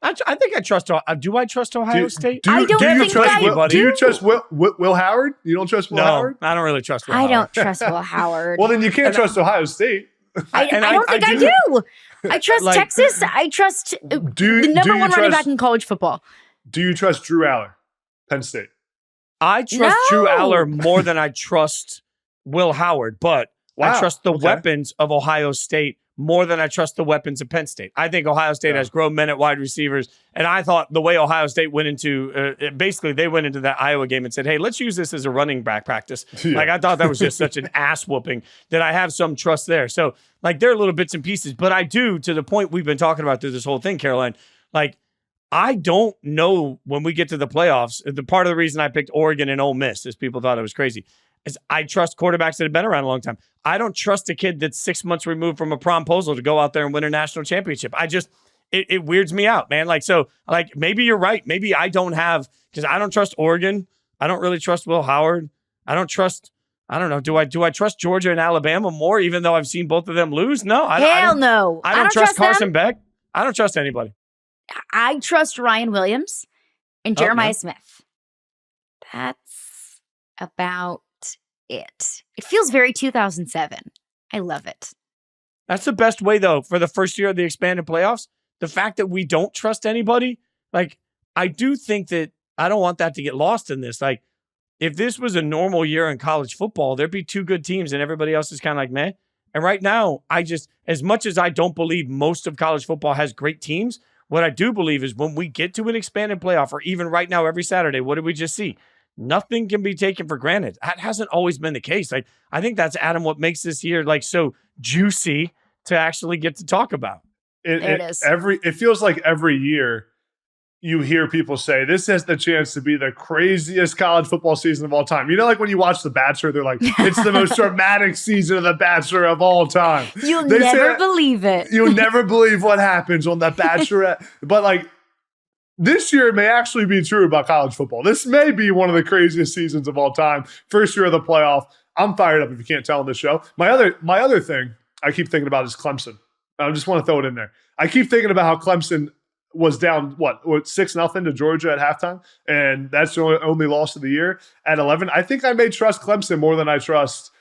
I think I trust. Do I trust Ohio State? I don't think I do. Do you trust Will Howard? You don't trust Will Howard? I don't really trust Will Howard. I don't trust Will Howard. Well, then you can't trust Ohio State. I don't think I do. I trust Texas. I trust the number 1 running back in college football. Do you trust Drew Aller, Penn State? I trust Drew Aller more than I trust Will Howard, but I trust the weapons of Ohio State more than I trust the weapons of Penn State. I think Ohio State has grown men at wide receivers, and I thought the way Ohio State went into basically they went into that Iowa game and said, hey, let's use this as a running back practice. Yeah. Like, I thought that was just such an ass whooping that I have some trust there. So, like, there are little bits and pieces, but I do, to the point we've been talking about through this whole thing, Caroline, like, I don't know when we get to the playoffs. The part of the reason I picked Oregon and Ole Miss is people thought it was crazy. Is I trust quarterbacks that have been around a long time. I don't trust a kid that's 6 months removed from a promposal to go out there and win a national championship. it weirds me out, man. Like, so like maybe you're right. Maybe I don't have, because I don't trust Oregon. I don't really trust Will Howard. I don't know. Do I trust Georgia and Alabama more, even though I've seen both of them lose? No. Hell no. I don't trust Carson Beck. I don't trust anybody. I trust Ryan Williams and Jeremiah Smith. That's about it. It feels very 2007. I love it. That's the best way, though, for the first year of the expanded playoffs. The fact that we don't trust anybody, like, I do think that I don't want that to get lost in this. Like, if this was a normal year in college football, there'd be two good teams and everybody else is kind of like, meh. And right now, as much as I don't believe most of college football has great teams, what I do believe is when we get to an expanded playoff, or even right now every Saturday, what did we just see? Nothing can be taken for granted. That hasn't always been the case. Like, I think that's, Adam, what makes this year like so juicy to actually get to talk about. It is. It feels like every year you hear people say this has the chance to be the craziest college football season of all time. You know, like when you watch The Bachelor, they're like, it's the most dramatic season of The Bachelor of all time. You'll never believe it. You'll never believe what happens on The Bachelorette. But like, this year may actually be true about college football. This may be one of the craziest seasons of all time. First year of the playoff. I'm fired up if you can't tell on this show. My other thing I keep thinking about is Clemson. I just want to throw it in there. I keep thinking about how Clemson was down, 6-0 to Georgia at halftime, and that's the only loss of the year at 11. I think I may trust Clemson more than I trust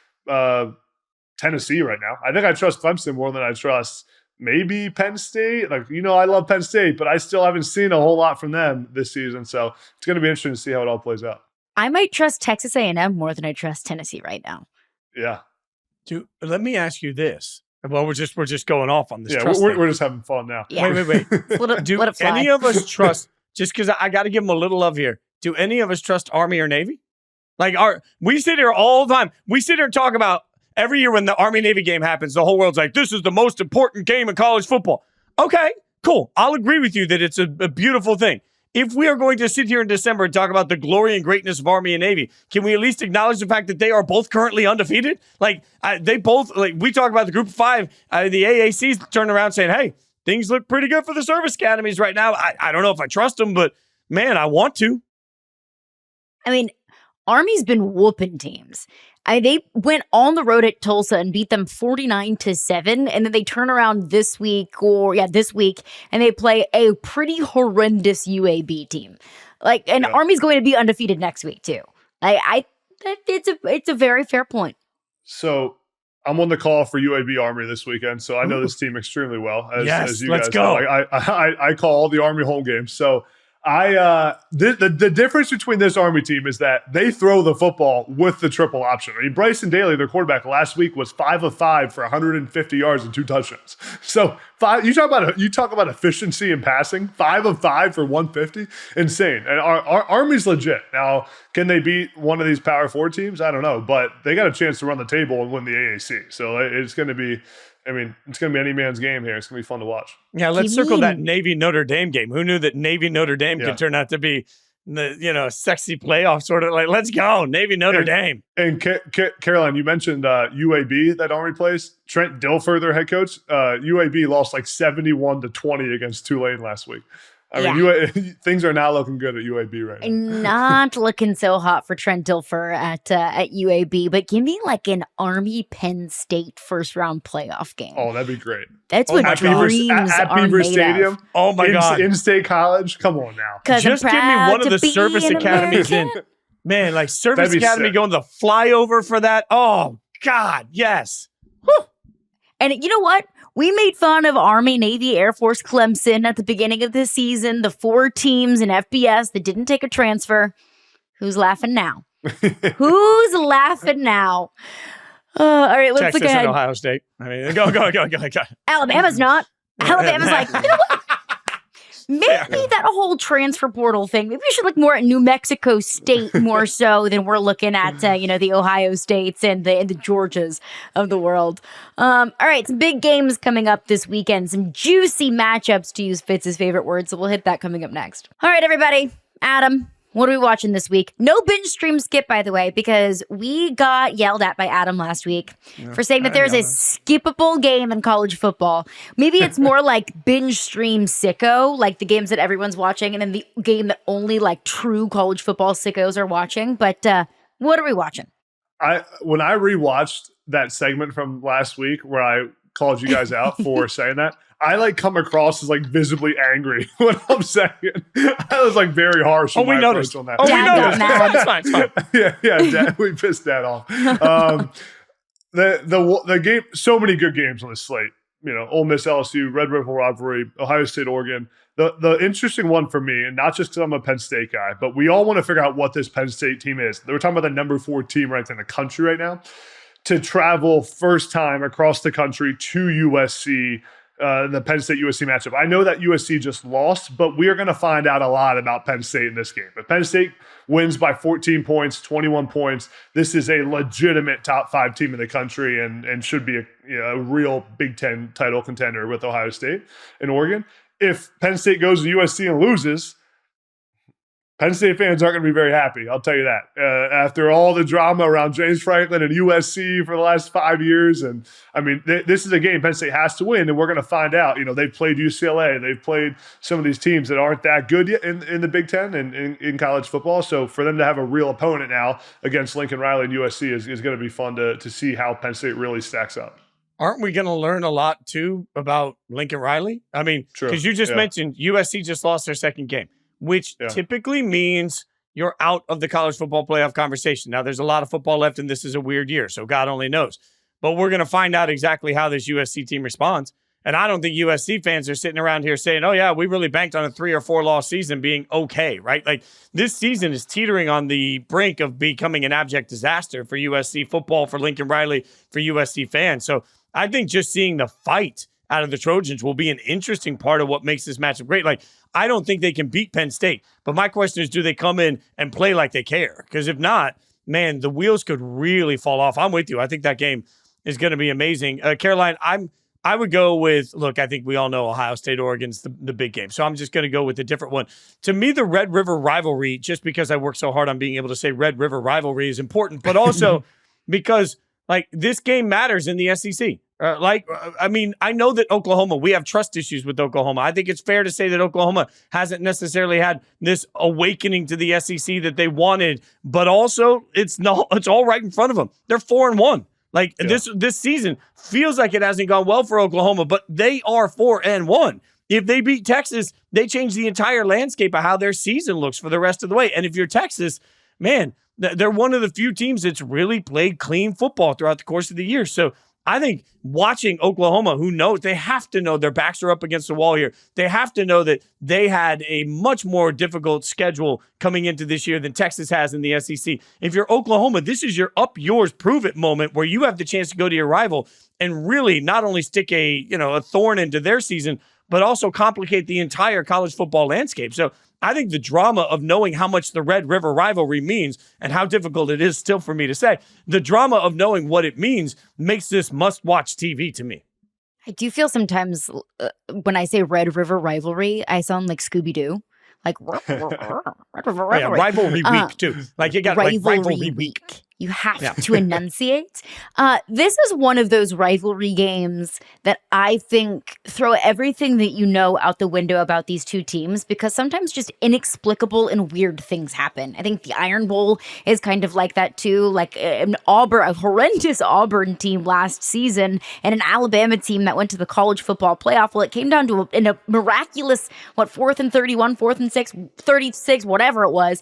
Tennessee right now. I think I trust Clemson more than I trust maybe Penn State. Like, I love Penn State, but I still haven't seen a whole lot from them this season, so it's going to be interesting to see how it all plays out. I might trust Texas A&M more than I trust Tennessee right now. Yeah. Dude, let me ask you this. Well, we're just going off on this. Yeah, we're just having fun now. Yeah. Wait. Do any of us trust, just because I got to give them a little love here, do any of us trust Army or Navy? Like, we sit here all the time. We sit here and talk about every year when the Army-Navy game happens, the whole world's like, this is the most important game in college football. Okay, cool. I'll agree with you that it's a beautiful thing. If we are going to sit here in December and talk about the glory and greatness of Army and Navy, can we at least acknowledge the fact that they are both currently undefeated? Like, they both, like, we talk about the group of five, the AAC's turning around saying, hey, things look pretty good for the service academies right now. I don't know if I trust them, but man, I want to. I mean, Army's been whooping teams. They went on the road at Tulsa and beat them 49-7, and then they turn around this week, and they play a pretty horrendous UAB team. Like, and Army's going to be undefeated next week too. It's a very fair point. So I'm on the call for UAB Army this weekend, so I know this team extremely well. As you let's guys go. know. I call all the Army home games. So the difference between this Army team is that they throw the football with the triple option. I mean, Bryson Daly, their quarterback, last week was 5 of 5 for 150 yards and 2 touchdowns. So you talk about efficiency in passing, 5 of 5 for 150, insane. And our Army's legit. Now, can they beat one of these Power 4 teams? I don't know, but they got a chance to run the table and win the AAC. So it's going to be. It's going to be any man's game here. It's going to be fun to watch. Yeah, let's circle that Navy Notre Dame game. Who knew that Navy Notre Dame could turn out to be the sexy playoff sort of like, let's go, Navy Notre Dame. And Caroline, you mentioned UAB that Army plays. Trent Dilfer, their head coach. UAB lost like 71-20 against Tulane last week. I mean, things are not looking good at UAB right now. Not looking so hot for Trent Dilfer at UAB, but give me like an Army Penn State first round playoff game. Oh, that'd be great. That's what dreams at are Beaver made Stadium. of. Oh my God. In-state college. Come on now. Just give me one of the service academies in. Man, like service academy sick. going the flyover for that. Oh God, yes. Whew. And you know what? We made fun of Army, Navy, Air Force, Clemson at the beginning of this season, the 4 teams in FBS that didn't take a transfer. Who's laughing now? Who's laughing now? All right, let's look ahead. Texas and Ohio State. I mean, go. Alabama's not. Alabama's like, you know what? Maybe that whole transfer portal thing. Maybe we should look more at New Mexico State more so than we're looking at, the Ohio States and the Georgias of the world. All right, some big games coming up this weekend. Some juicy matchups, to use Fitz's favorite word. So we'll hit that coming up next. All right, everybody. Adam, What are we watching this week? No binge stream skip, by the way, because we got yelled at by Adam last week for saying that there's a skippable game in college football. Maybe it's more like binge stream sicko, like the games that everyone's watching, and then the game that only like true college football sickos are watching. But what are we watching? When I rewatched that segment from last week where I called you guys out for saying that, I like come across as like visibly angry when I'm saying it. I was like very harsh. We noticed on that. We noticed. It's fine. Yeah. We pissed that off. The game. So many good games on this slate. Ole Miss LSU, Red River rivalry, Ohio State Oregon. The interesting one for me, and not just because I'm a Penn State guy, but we all want to figure out what this Penn State team is. We're talking about the number 4 team ranked in the country right now. To travel first time across the country to USC. The Penn State USC matchup. I know that USC just lost, but we are going to find out a lot about Penn State in this game. If Penn State wins by 14 points, 21 points, this is a legitimate top 5 team in the country and should be a real Big Ten title contender with Ohio State and Oregon. If Penn State goes to USC and loses, Penn State fans aren't going to be very happy. I'll tell you that. After all the drama around James Franklin and USC for the last 5 years, and I mean, this is a game Penn State has to win, and we're going to find out. They've played UCLA, they've played some of these teams that aren't that good yet in the Big Ten and in college football. So for them to have a real opponent now against Lincoln Riley and USC is going to be fun to see how Penn State really stacks up. Aren't we going to learn a lot too about Lincoln Riley? I mean, because you just mentioned USC just lost their second game, which typically means you're out of the college football playoff conversation. Now, there's a lot of football left, and this is a weird year, so God only knows. But we're going to find out exactly how this USC team responds. And I don't think USC fans are sitting around here saying, oh, yeah, we really banked on a 3 or 4 loss season being okay, right? Like, this season is teetering on the brink of becoming an abject disaster for USC football, for Lincoln Riley, for USC fans. So I think just seeing the fight out of the Trojans will be an interesting part of what makes this matchup great. Like, I don't think they can beat Penn State, but my question is, do they come in and play like they care? Because if not, man, the wheels could really fall off. I'm with you. I think that game is going to be amazing. Caroline, I would go with, look, I think we all know Ohio State, Oregon's the big game. So I'm just going to go with a different one. To me, the Red River rivalry, just because I work so hard on being able to say Red River rivalry is important, but also because like this game matters in the SEC. I know that Oklahoma, we have trust issues with Oklahoma. I think it's fair to say that Oklahoma hasn't necessarily had this awakening to the SEC that they wanted, but also it's all right in front of them. They're 4-1. This season feels like it hasn't gone well for Oklahoma, but they are 4-1. If they beat Texas, they change the entire landscape of how their season looks for the rest of the way. And if you're Texas, man, they're one of the few teams that's really played clean football throughout the course of the year. So I think watching Oklahoma, who knows, they have to know their backs are up against the wall here. They have to know that they had a much more difficult schedule coming into this year than Texas has in the SEC. If you're Oklahoma, this is your up yours, prove it moment where you have the chance to go to your rival and really not only stick a thorn into their season, but also complicate the entire college football landscape. So I think the drama of knowing how much the Red River rivalry means and how difficult it is still for me to say, the drama of knowing what it means makes this must-watch TV to me. I do feel sometimes when I say Red River rivalry, I sound like Scooby-Doo. Like, Red River rivalry. Yeah, rivalry week, too. Like, you got rivalry week. You have to enunciate. This is one of those rivalry games that I think throw everything that you know out the window about these two teams because sometimes just inexplicable and weird things happen. I think the Iron Bowl is kind of like that too, like a horrendous Auburn team last season and an Alabama team that went to the college football playoff. Well, it came down to a miraculous, 4th and 31, 4th and 36, whatever it was.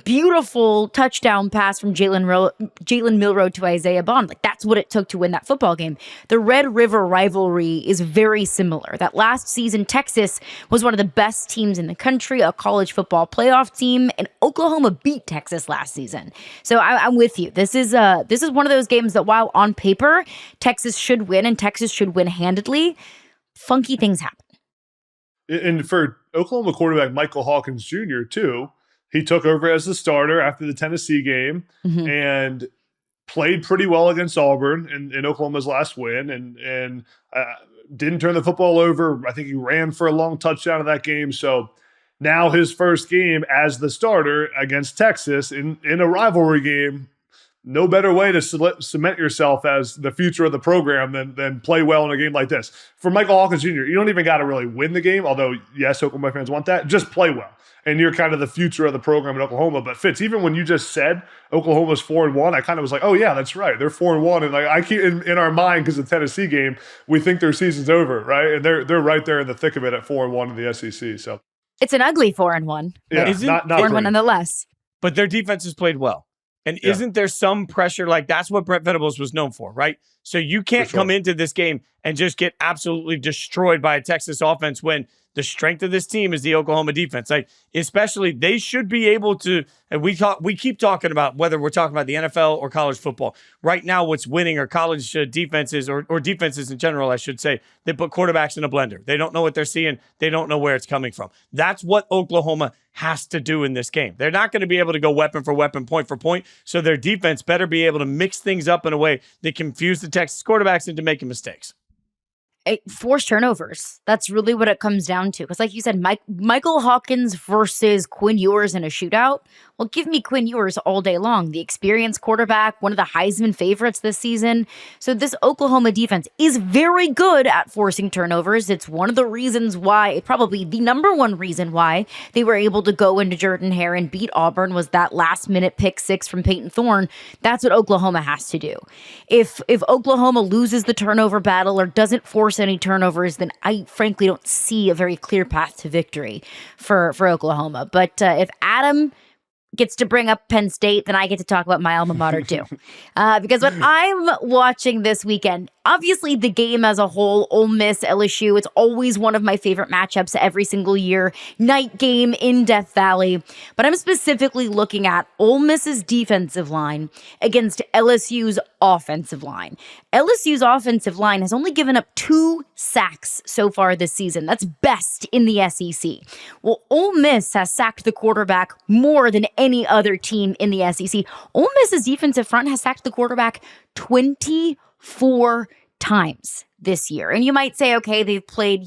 Beautiful touchdown pass from Jalen Milroe to Isaiah Bond. Like, that's what it took to win that football game. The Red River rivalry is very similar. That last season, Texas was one of the best teams in the country, a college football playoff team, and Oklahoma beat Texas last season. So I'm with you. This is one of those games that while on paper, Texas should win and Texas should win handedly, funky things happen. And for Oklahoma quarterback Michael Hawkins Jr., too, he took over as the starter after the Tennessee game and played pretty well against Auburn in Oklahoma's last win and didn't turn the football over. I think he ran for a long touchdown in that game. So Now his first game as the starter against Texas in a rivalry game. No better way to cement yourself as the future of the program than play well in a game like this. For Michael Hawkins Jr., you don't even got to really win the game, although, yes, Oklahoma fans want that. Just play well. And you're kind of the future of the program in Oklahoma. But Fitz, even when you just said Oklahoma's 4-1, I kind of was like, oh, yeah, that's right. They're 4-1. And like I keep in our mind, because of the Tennessee game, we think their season's over, right? And they're right there in the thick of it at 4-1 in the SEC. So it's an ugly 4-1. Yeah, not 4-1 nonetheless. But their defense has played well. And isn't there some pressure? Like, that's what Brent Venables was known for, right? So you can't come into this game and just get absolutely destroyed by a Texas offense when the strength of this team is the Oklahoma defense. Like, especially, they should be able to, and we keep talking about whether we're talking about the NFL or college football. Right now, what's winning are college defenses or defenses in general, I should say. They put quarterbacks in a blender. They don't know what they're seeing. They don't know where it's coming from. That's what Oklahoma has to do in this game. They're not going to be able to go weapon for weapon, point for point. So their defense better be able to mix things up in a way that confuse the Texas quarterbacks into making mistakes. Forced turnovers. That's really what it comes down to. Because like you said, Michael Hawkins versus Quinn Ewers in a shootout. Well, give me Quinn Ewers all day long. The experienced quarterback, one of the Heisman favorites this season. So this Oklahoma defense is very good at forcing turnovers. It's one of the reasons why, probably the number one reason why they were able to go into Jordan-Hare and beat Auburn was that last minute pick six from Peyton Thorne. That's what Oklahoma has to do. If Oklahoma loses the turnover battle or doesn't force any turnovers, then I frankly don't see a very clear path to victory for Oklahoma. But if Adam gets to bring up Penn State, then I get to talk about my alma mater too. Because what I'm watching this weekend, obviously the game as a whole, Ole Miss LSU, it's always one of my favorite matchups every single year. Night game in Death Valley. But I'm specifically looking at Ole Miss's defensive line against LSU's offensive line. LSU's offensive line has only given up 2 sacks so far this season. That's best in the SEC. Well, Ole Miss has sacked the quarterback more than any other team in the SEC. Ole Miss's defensive front has sacked the quarterback 24 times this year. And you might say, okay, they've played,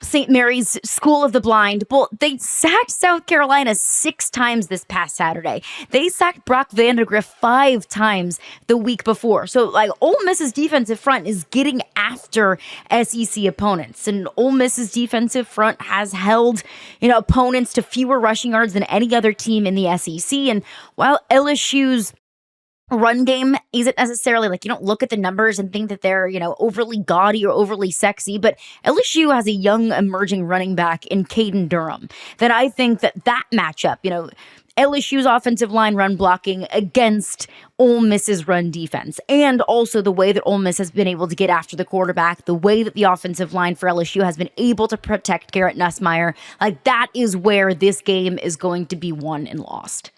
St. Mary's School of the Blind. Well, they sacked South Carolina 6 times this past Saturday. They sacked Brock Vandagriff 5 times the week before. So, Ole Miss's defensive front is getting after SEC opponents. And Ole Miss's defensive front has held, opponents to fewer rushing yards than any other team in the SEC. And while LSU's run game isn't necessarily you don't look at the numbers and think that they're, overly gaudy or overly sexy, but LSU has a young emerging running back in Caden Durham that I think that matchup, LSU's offensive line run blocking against Ole Miss's run defense, and also the way that Ole Miss has been able to get after the quarterback, the way that the offensive line for LSU has been able to protect Garrett Nussmeier, that is where this game is going to be won and lost.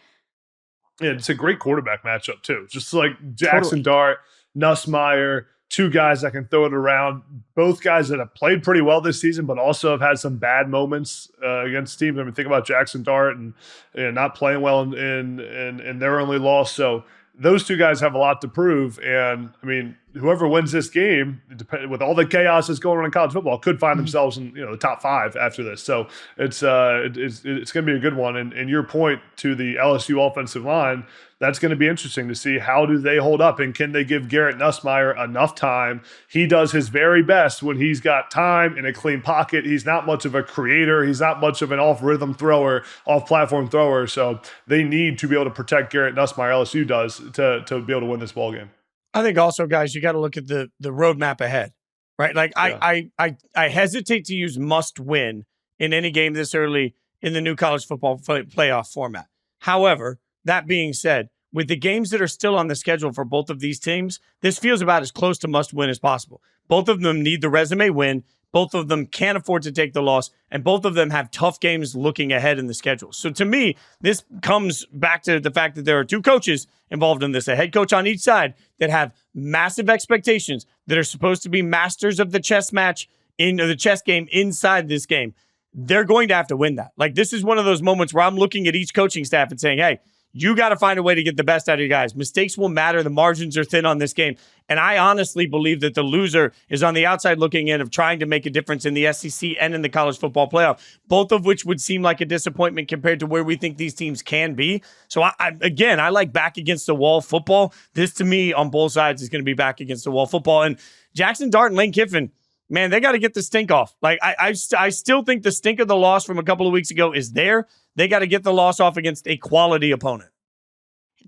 Yeah, it's a great quarterback matchup, too. Just like Jackson Dart, Nussmeier, 2 guys that can throw it around. Both guys that have played pretty well this season, but also have had some bad moments against teams. I mean, think about Jackson Dart and not playing well in their only loss. So those 2 guys have a lot to prove. And, I mean, whoever wins this game, with all the chaos that's going on in college football, could find themselves in the top 5 after this. So it's going to be a good one. And your point to the LSU offensive line, that's going to be interesting to see how do they hold up and can they give Garrett Nussmeier enough time. He does his very best when he's got time in a clean pocket. He's not much of a creator. He's not much of an off-rhythm thrower, off-platform thrower. So they need to be able to protect Garrett Nussmeier, LSU does, to be able to win this ballgame. I think also, guys, you got to look at the roadmap ahead, right? I hesitate to use must win in any game this early in the new college football playoff format. However, that being said, with the games that are still on the schedule for both of these teams, this feels about as close to must win as possible. Both of them need the resume win. Both of them can't afford to take the loss, and both of them have tough games looking ahead in the schedule. So to me, this comes back to the fact that there are 2 coaches involved in this, a head coach on each side that have massive expectations, that are supposed to be masters of the chess match the chess game inside this game. They're going to have to win that. This is one of those moments where I'm looking at each coaching staff and saying, hey, You got to find a way to get the best out of your guys. Mistakes will matter. The margins are thin on this game. And I honestly believe that the loser is on the outside looking in of trying to make a difference in the SEC and in the college football playoff, both of which would seem like a disappointment compared to where we think these teams can be. So, I like back against the wall football. This, to me, on both sides is going to be back against the wall football. And Jackson Dart and Lane Kiffin, man, they got to get the stink off. Like, I still think the stink of the loss from a couple of weeks ago is there. They got to get the loss off against a quality opponent.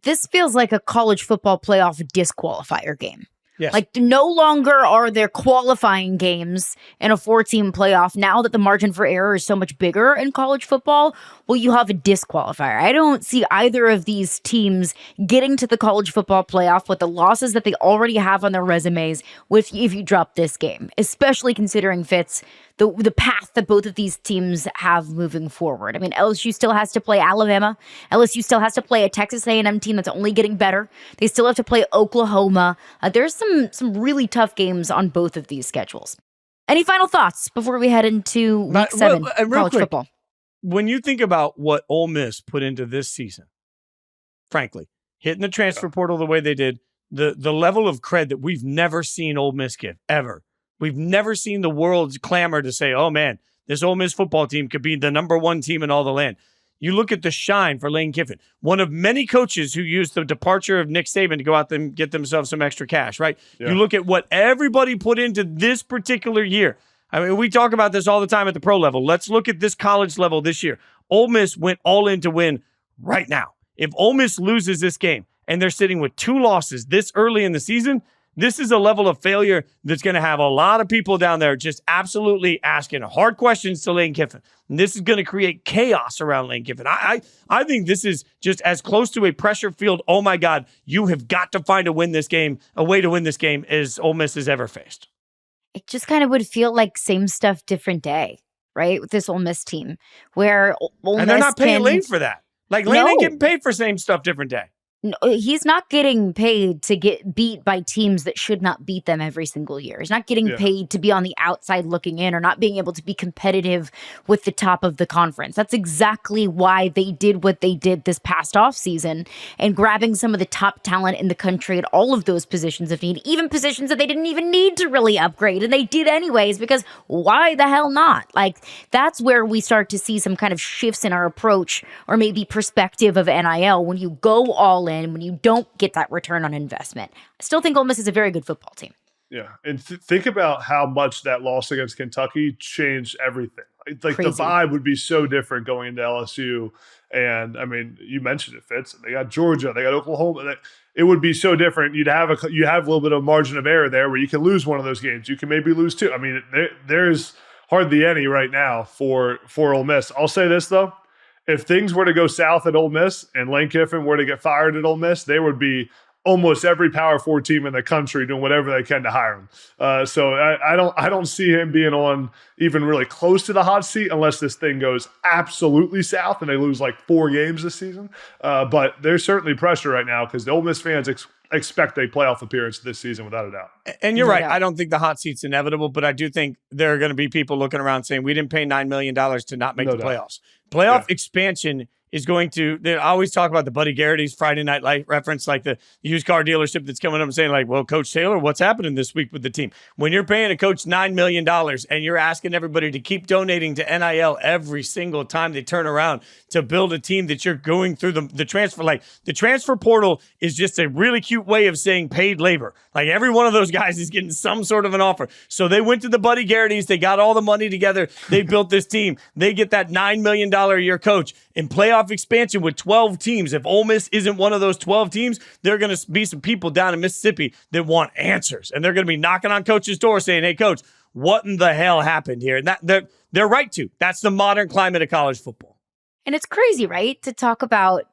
This feels like a college football playoff disqualifier game. Yes. Like, no longer are there qualifying games in a 4-team playoff. Now that the margin for error is so much bigger in college football, well, you have a disqualifier. I don't see either of these teams getting to the college football playoff with the losses that they already have on their resumes if you drop this game, especially considering, Fitz, the path that both of these teams have moving forward. I mean, LSU still has to play Alabama. LSU still has to play a Texas A&M team that's only getting better. They still have to play Oklahoma. There's some really tough games on both of these schedules. Any final thoughts before we head into week 7 college football? When you think about what Ole Miss put into this season, frankly, hitting the transfer portal the way they did, the level of cred that we've never seen Ole Miss give, ever. We've never seen the world's clamor to say, oh, man, this Ole Miss football team could be the number one team in all the land. You look at the shine for Lane Kiffin, one of many coaches who used the departure of Nick Saban to go out and get themselves some extra cash, right? Yeah. You look at what everybody put into this particular year. I mean, we talk about this all the time at the pro level. Let's look at this college level this year. Ole Miss went all in to win right now. If Ole Miss loses this game and they're sitting with 2 losses this early in the season, this is a level of failure that's going to have a lot of people down there just absolutely asking hard questions to Lane Kiffin. And this is going to create chaos around Lane Kiffin. I think this is just as close to a pressure field, oh my God, you have got to find a way to win this game as Ole Miss has ever faced. It just kind of would feel like same stuff, different day, right? With this Ole Miss team where Ole Miss and they're not paying Lane for that. Like Lane ain't getting paid for same stuff, different day. No, he's not getting paid to get beat by teams that should not beat them every single year. He's not getting paid to be on the outside looking in or not being able to be competitive with the top of the conference. That's exactly why they did what they did this past offseason and grabbing some of the top talent in the country at all of those positions of need, even positions that they didn't even need to really upgrade. And they did anyways, because why the hell not? Like, that's where we start to see some kind of shifts in our approach or maybe perspective of NIL when you go all in, when you don't get that return on investment. I still think Ole Miss is a very good football team. Yeah, and think about how much that loss against Kentucky changed everything. Like Crazy. The vibe would be so different going into LSU. And I mean, you mentioned it, Fitz. They got Georgia, they got Oklahoma. It would be so different. You have a little bit of margin of error there where you can lose one of those games. You can maybe lose 2. I mean, there's hardly any right now for Ole Miss. I'll say this though. If things were to go south at Ole Miss and Lane Kiffin were to get fired at Ole Miss, they would be almost every Power 4 team in the country doing whatever they can to hire him. So I don't see him being on even really close to the hot seat unless this thing goes absolutely south and they lose like 4 games this season. But there's certainly pressure right now because the Ole Miss fans expect a playoff appearance this season without a doubt. And you're right. I don't think the hot seat's inevitable, but I do think there are going to be people looking around saying we didn't pay $9 million to not make the playoffs. Playoff expansion is going to, they always talk about the Buddy Garrity's Friday Night Light reference, like the used car dealership that's coming up and saying like, well, Coach Taylor, what's happening this week with the team? When you're paying a coach $9 million and you're asking everybody to keep donating to NIL every single time they turn around to build a team that you're going through the transfer, like the transfer portal is just a really cute way of saying paid labor. Like every one of those guys is getting some sort of an offer. So they went to the Buddy Garrity's, they got all the money together, they built this team. They get that $9 million a year coach. In playoff expansion with 12 teams, if Ole Miss isn't one of those 12 teams, there are going to be some people down in Mississippi that want answers. And they're going to be knocking on coach's door saying, hey, coach, what in the hell happened here? And they're right to. That's the modern climate of college football. And it's crazy, right, to talk about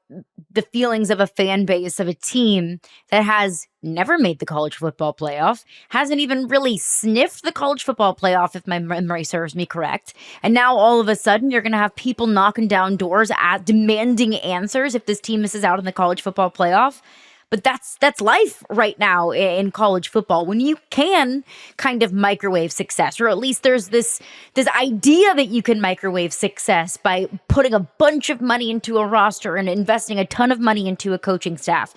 the feelings of a fan base of a team that has never made the college football playoff, hasn't even really sniffed the college football playoff, if my memory serves me correct. And now all of a sudden, you're going to have people knocking down doors demanding answers if this team misses out on the college football playoff. But that's life right now in college football. When you can kind of microwave success, or at least there's this idea that you can microwave success by putting a bunch of money into a roster and investing a ton of money into a coaching staff.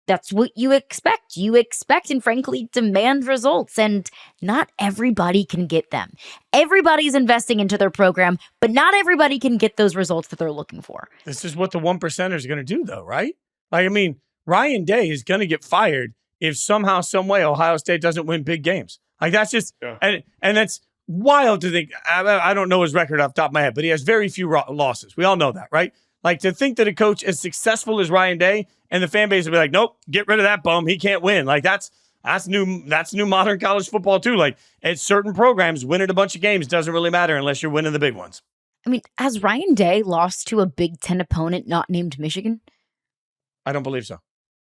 That's what you expect. You expect and frankly demand results, and not everybody can get them. Everybody's investing into their program, but not everybody can get those results that they're looking for. This is what the 1%ers are going to do, though, right? Like, I mean, Ryan Day is going to get fired if somehow, some way, Ohio State doesn't win big games. Like, that's just, and that's wild to think. I don't know his record off the top of my head, but he has very few losses. We all know that, right? Like, to think that a coach as successful as Ryan Day and the fan base will be like, nope, get rid of that bum. He can't win. Like, that's new modern college football too. Like, at certain programs, winning a bunch of games doesn't really matter unless you're winning the big ones. I mean, has Ryan Day lost to a Big Ten opponent not named Michigan? I don't believe so.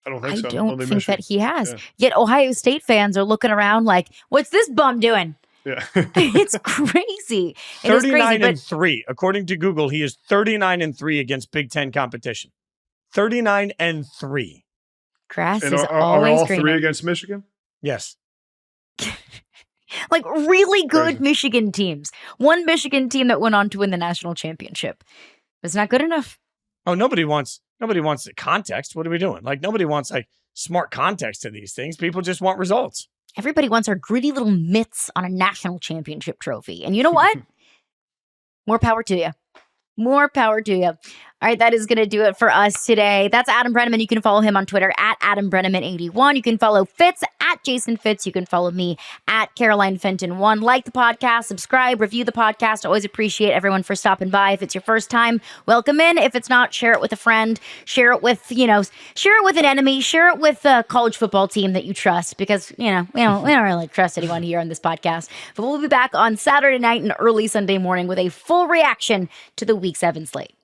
I don't think so. I don't Only think Michigan. that he has. Yeah. Yet Ohio State fans are looking around like, what's this bum doing? Yeah. It's crazy. It is crazy, 39-3. According to Google, he is 39-3 against Big Ten competition. 39-3. Grass And is are always all greener. three against Michigan? Yes. Like really good Crazy. Michigan teams. One Michigan team that went on to win the national championship. It's not good enough. Oh, nobody wants the context. What are we doing? Like, nobody wants like smart context to these things. People just want results. Everybody wants our gritty little mitts on a national championship trophy. And you know what? More power to you. More power to you. All right, that is going to do it for us today. That's Adam Breneman. You can follow him on Twitter at Adam Breneman81. You can follow Fitz at Jason Fitz. You can follow me at Caroline Fenton 1. Like the podcast, subscribe, review the podcast. Always appreciate everyone for stopping by. If it's your first time, welcome in. If it's not, share it with a friend. Share it with, share it with an enemy. Share it with a college football team that you trust, because, we don't really trust anyone here on this podcast. But we'll be back on Saturday night and early Sunday morning with a full reaction to the Week 7 slate.